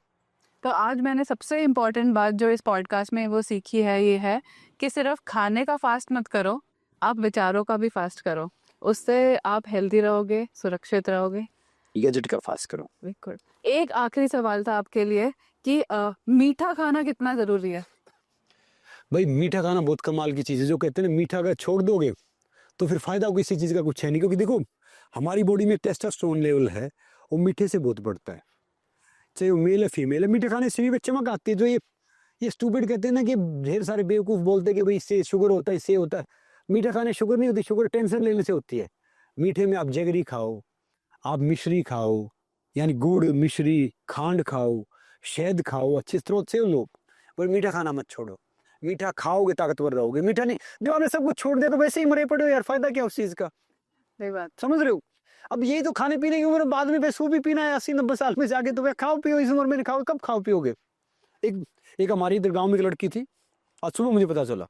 तो आज मैंने सबसे इम्पॉर्टेंट बात जो इस पॉडकास्ट में वो सीखी है, ये है कि सिर्फ खाने का फास्ट मत करो, आप विचारों का भी फास्ट करो। उससे आप हेल्दी रहोगे, सुरक्षित रहोगे। गैजेट का फास्ट करो। बिल्कुल। एक आखिरी सवाल था आपके लिए कि मीठा खाना कितना ज़रूरी है? भाई मीठा खाना बहुत कमाल की चीज़ है। जो कहते हैं ना, मीठा अगर छोड़ दोगे तो फिर फायदा किसी चीज़ का कुछ है नहीं। क्योंकि देखो हमारी बॉडी में टेस्टोस्टेरोन लेवल है, वो मीठे से बहुत बढ़ता है, चाहे वो मेल है फीमेल है। मीठे खाने से भी चमक आती है। जो ये स्टूपिड कहते हैं ना कि ढेर सारे बेवकूफ़ बोलते हैं कि भाई इससे शुगर होता है, इससे होता है। मीठा खाने शुगर नहीं होती, शुगर टेंशन लेने से होती है। मीठे में आप जगरी खाओ, आप मिश्री खाओ, यानी गुड़ मिश्री, खांड खाओ, शहद खाओ, अच्छे स्रोत से लो, पर मीठा खाना मत छोड़ो। मीठा खाओगे ताकतवर रहोगे, मीठा नहीं। जब आपने सब कुछ छोड़ दिया तो वैसे ही मरे पड़े हो यार, फायदा क्या उस चीज़ का? सही बात। समझ रहे हो? अब यही तो खाने पीने की उम्र, बाद में वैसे भी पीना है 80-90 साल में जाके, तो वह खाओ पियो। इस उम्र में नहीं खाओ, कब खाओ पियोगे? एक हमारी इधर गाँव में एक लड़की थी, आज सुबह मुझे पता चला,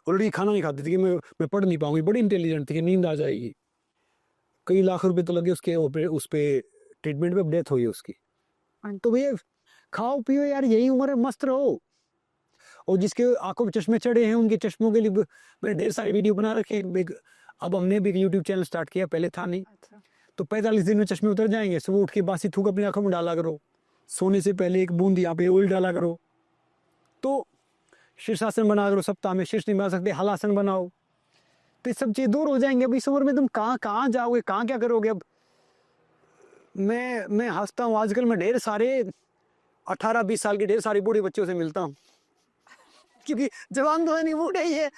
वो लड़की खाना नहीं खाती थी कि मैं पढ़ नहीं पाऊंगी। बड़ी इंटेलिजेंट थी कि नींद आ जाएगी। कई लाख रुपए तो लगे उसके उस पे ट्रीटमेंट पे, डेथ हुई उसकी। तो भैया खाओ पियो यार, यही उम्र है, मस्त रहो। और जिसके आंखों पे चश्मे चढ़े हैं उनके चश्मों के लिए मैंने ढेर सारी वीडियो बना रखी है। अब हमने भी एक यूट्यूब चैनल स्टार्ट किया, पहले था नहीं। तो 45 दिन में चश्मे उतर जाएंगे। सुबह उठ के बासी थूक अपनी आंखों में डाला करो, सोने से पहले एक बूंद यहाँ पे ऑयल डाला करो। तो शीर्षासन बना करो, सप्ताह में शीर्ष नहीं बना सकते हलासन बनाओ, तो ये सब चीज़ दूर हो जाएंगे। अभी इस उम्र में तुम कहाँ जाओगे, कहाँ क्या करोगे। अब मैं हंसता हूँ, आजकल मैं ढेर सारे 18-20 साल के ढेर सारे बूढ़े बच्चों से मिलता हूँ, क्योंकि जवान तो है नहीं, बूढ़े ही है।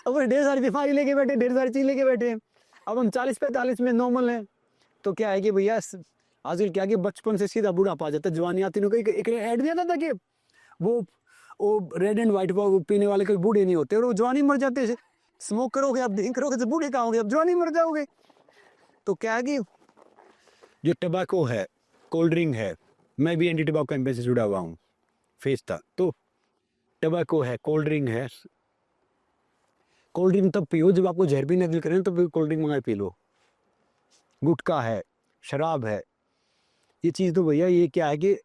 अब ढेर सारी बीमारी लेके बैठे, ढेर सारी चीज़ लेके बैठे हैं। अब हम 40-45 में नॉर्मल हैं। तो क्या है कि भैया आजकल क्या कि बचपन से सीधा बुढ़ापा आ जाता है, जवानी आती नहीं। एक ऐड दिया था कि वो रेड एंड वाइट पीने वाले कोई बूढ़े नहीं होते और वो जवानी मर जाते हैं। स्मोक करोगे आप, ड्रिंक करोगे तो बूढ़े कहाँ होगे, अब जवानी मर जाओगे। तो क्या है कि जो टबाको है, कोल्ड ड्रिंक है, मैं भी एंटी टबाको कैंपेन से जुड़ा हुआ हूँ, फेस था। तो टबाको है, कोल्ड ड्रिंक है। कोल्ड ड्रिंक तब पियो जब आपको जहर भी ना दिल करें, तो कोल्ड ड्रिंक मंगा पी लो। गुटखा है, शराब है, ये चीज़ तो भैया ये क्या है कि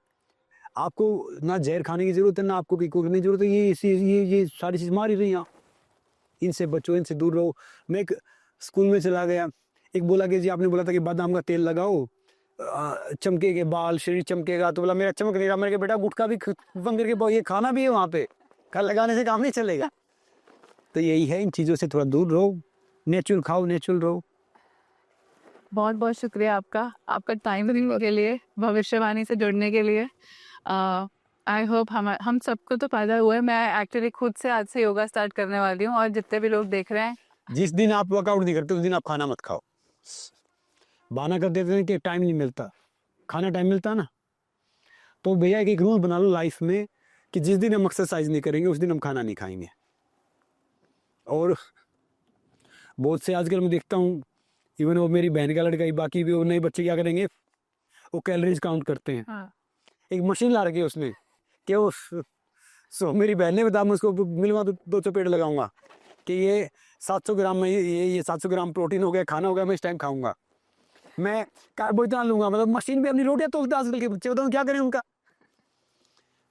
आपको ना जहर खाने की ज़रूरत है, ना आपको कोई करने की ज़रूरत है। ये सारी चीज़ मार ही रही हैं। इनसे बचो, इनसे दूर रहो। मैं एक स्कूल में चला गया, एक बोला कि जी आपने बोला था कि बादाम का तेल लगाओ, चमकेगे बाल, शरीर चमकेगा। तो बोला मेरा चमक नहीं रहा। मेरे बेटा गुटखा भी बंद करके ये खाना भी है वहाँ पे, कल लगाने से काम नहीं चलेगा। तो यही है, इन चीज़ों से थोड़ा दूर रहो, नेचुरल खाओ, नेचुरल रहो। बहुत बहुत शुक्रिया आपका टाइम देने के लिए, भविष्यवाणी से जुड़ने के लिए। आई होप हम सबको तो फायदा हुआ है। मैं एक्चुअली खुद से आज से योगा स्टार्ट करने वाली हूँ, और जितने भी लोग देख रहे हैं, जिस दिन आप वर्कआउट नहीं करते उस दिन आप खाना मत खाओ। बहाना कर देते हैं कि टाइम नहीं मिलता, खाना टाइम मिलता ना। तो भैया एक रूल बना लो लाइफ में कि जिस दिन हम एक्सरसाइज नहीं करेंगे उस दिन हम खाना नहीं खाएंगे। और बहुत से आजकल मैं देखता हूँ, इवन वो मेरी बहन का लड़का ही, बाकी भी वो नए बच्चे क्या करेंगे, वो कैलोरीज काउंट करते हैं। हाँ। एक मशीन ला रखी है उसने कि वो मेरी बहन ने बताया, मैं उसको मिलवा 2 चपेट लगाऊंगा कि ये 700 ग्राम में ये 700 ग्राम प्रोटीन हो गया, खाना हो गया, मैं इस टाइम खाऊंगा, मैं कार्बो इतना लूँगा। मतलब मशीन पे अपनी रोटियाँ तोलते आजकल के बच्चे, बताओ क्या करें उनका।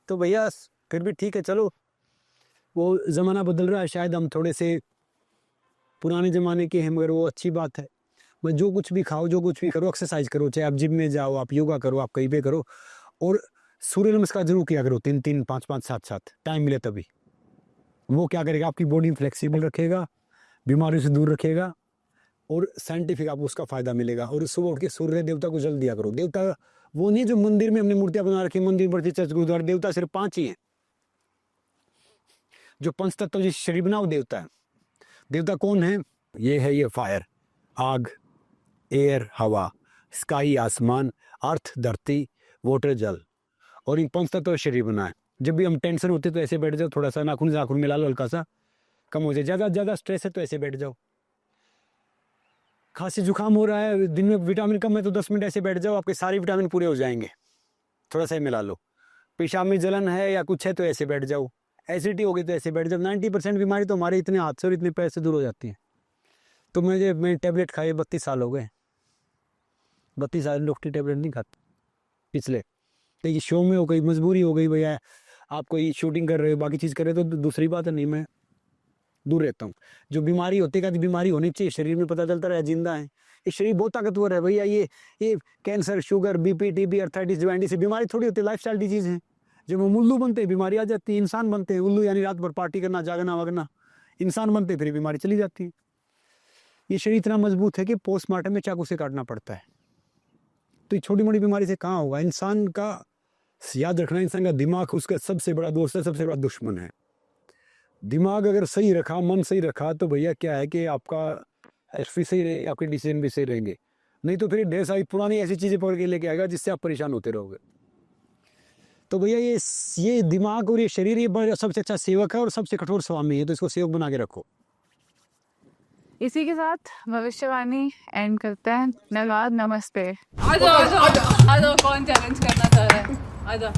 तो भैया फिर भी ठीक है, चलो वो ज़माना बदल रहा है, शायद हम थोड़े से पुराने ज़माने के हैं, मगर वो अच्छी बात है। बस जो कुछ भी खाओ, जो कुछ भी करो, एक्सरसाइज करो, चाहे आप जिम में जाओ, आप योगा करो, आप कहीं पे करो, और सूर्य नमस्कार जरूर किया करो, 3-3, 5-5, 7-7 टाइम मिले तभी। वो क्या करेगा, आपकी बॉडी फ्लेक्सिबल रखेगा, बीमारियों से दूर रखेगा, और साइंटिफिक आपको उसका फ़ायदा मिलेगा। और सुबह उठ के सूर्य देवता को जल दिया करो। देवता वो नहीं जो मंदिर में हमने मूर्तियाँ बना रखी, मंदिर बढ़ती चर्च गुरुद्वारा, देवता सिर्फ 5 ही हैं। जो पंचतत्व जिस शरीर बना वो देवता है। देवता कौन है? ये है, ये फायर, आग, एयर हवा, स्काई आसमान, अर्थ धरती, वाटर जल, और इन 5 तत्व शरीर बना है। जब भी हम टेंशन होते तो ऐसे बैठ जाओ, थोड़ा सा नाखून से नाखून मिला लो, हल्का सा कम हो जाए। ज़्यादा स्ट्रेस है तो ऐसे बैठ जाओ। खांसी जुकाम हो रहा है, दिन में विटामिन कम है तो 10 मिनट ऐसे बैठ जाओ, आपके सारे विटामिन पूरे हो जाएंगे। थोड़ा सा मिला लो। पेशाब में जलन है या कुछ है तो ऐसे बैठ जाओ। एसिडिटी हो गई तो ऐसे बैठ जाओ। 90% बीमारी तो हमारे इतने हाथ से और इतने पैर से दूर हो जाती है। तो मैं टैबलेट खाए 32 साल हो गए, 32 साल डॉक्टर टैबलेट नहीं खाते पिछले। तो ये शो में हो गई, मजबूरी हो गई, भैया आप कोई शूटिंग कर रहे हो, बाकी चीज़ कर रहे हो तो दूसरी बात है, नहीं मैं दूर रहता हूँ। जो बीमारी होती है, बीमारी होनी चाहिए, शरीर में पता चलता रहे जिंदा है। ये शरीर बहुत ताकतवर है भैया। ये cancer, sugar, BP, TB, arthritis, jaundice बीमारी थोड़ी होती है, लाइफस्टाइल डिजीज है। जब हम उल्लू बनते हैं बीमारी आ जाती है, इंसान बनते हैं। उल्लू यानी रात भर पार्टी करना, जागना वगना, इंसान बनते फिर बीमारी चली जाती है। ये शरीर इतना मजबूत है कि पोस्टमार्टम में चाकू से काटना पड़ता है। तो ये छोटी मोटी बीमारी से कहाँ होगा। इंसान का याद रखना, इंसान का दिमाग उसका सबसे बड़ा दोस्त है, सबसे बड़ा दुश्मन है। दिमाग अगर सही रखा, मन सही रखा, तो भैया क्या है कि आपका भी सही रहे, आपके डिसीजन भी सही रहेंगे। नहीं तो फिर ढेर सारी पुरानी ऐसी चीज़ें पकड़ के लेके आएगा जिससे आप परेशान होते रहोगे। तो भैया ये दिमाग और ये शरीर ये सबसे अच्छा सेवक है और सबसे कठोर स्वामी है, तो इसको सेवक बना के रखो। इसी के साथ भविष्यवाणी एंड करते हैं। धन्यवाद, नमस्ते। आ जाओ, कौन चैलेंज करना चाह रहा है? आ जाओ।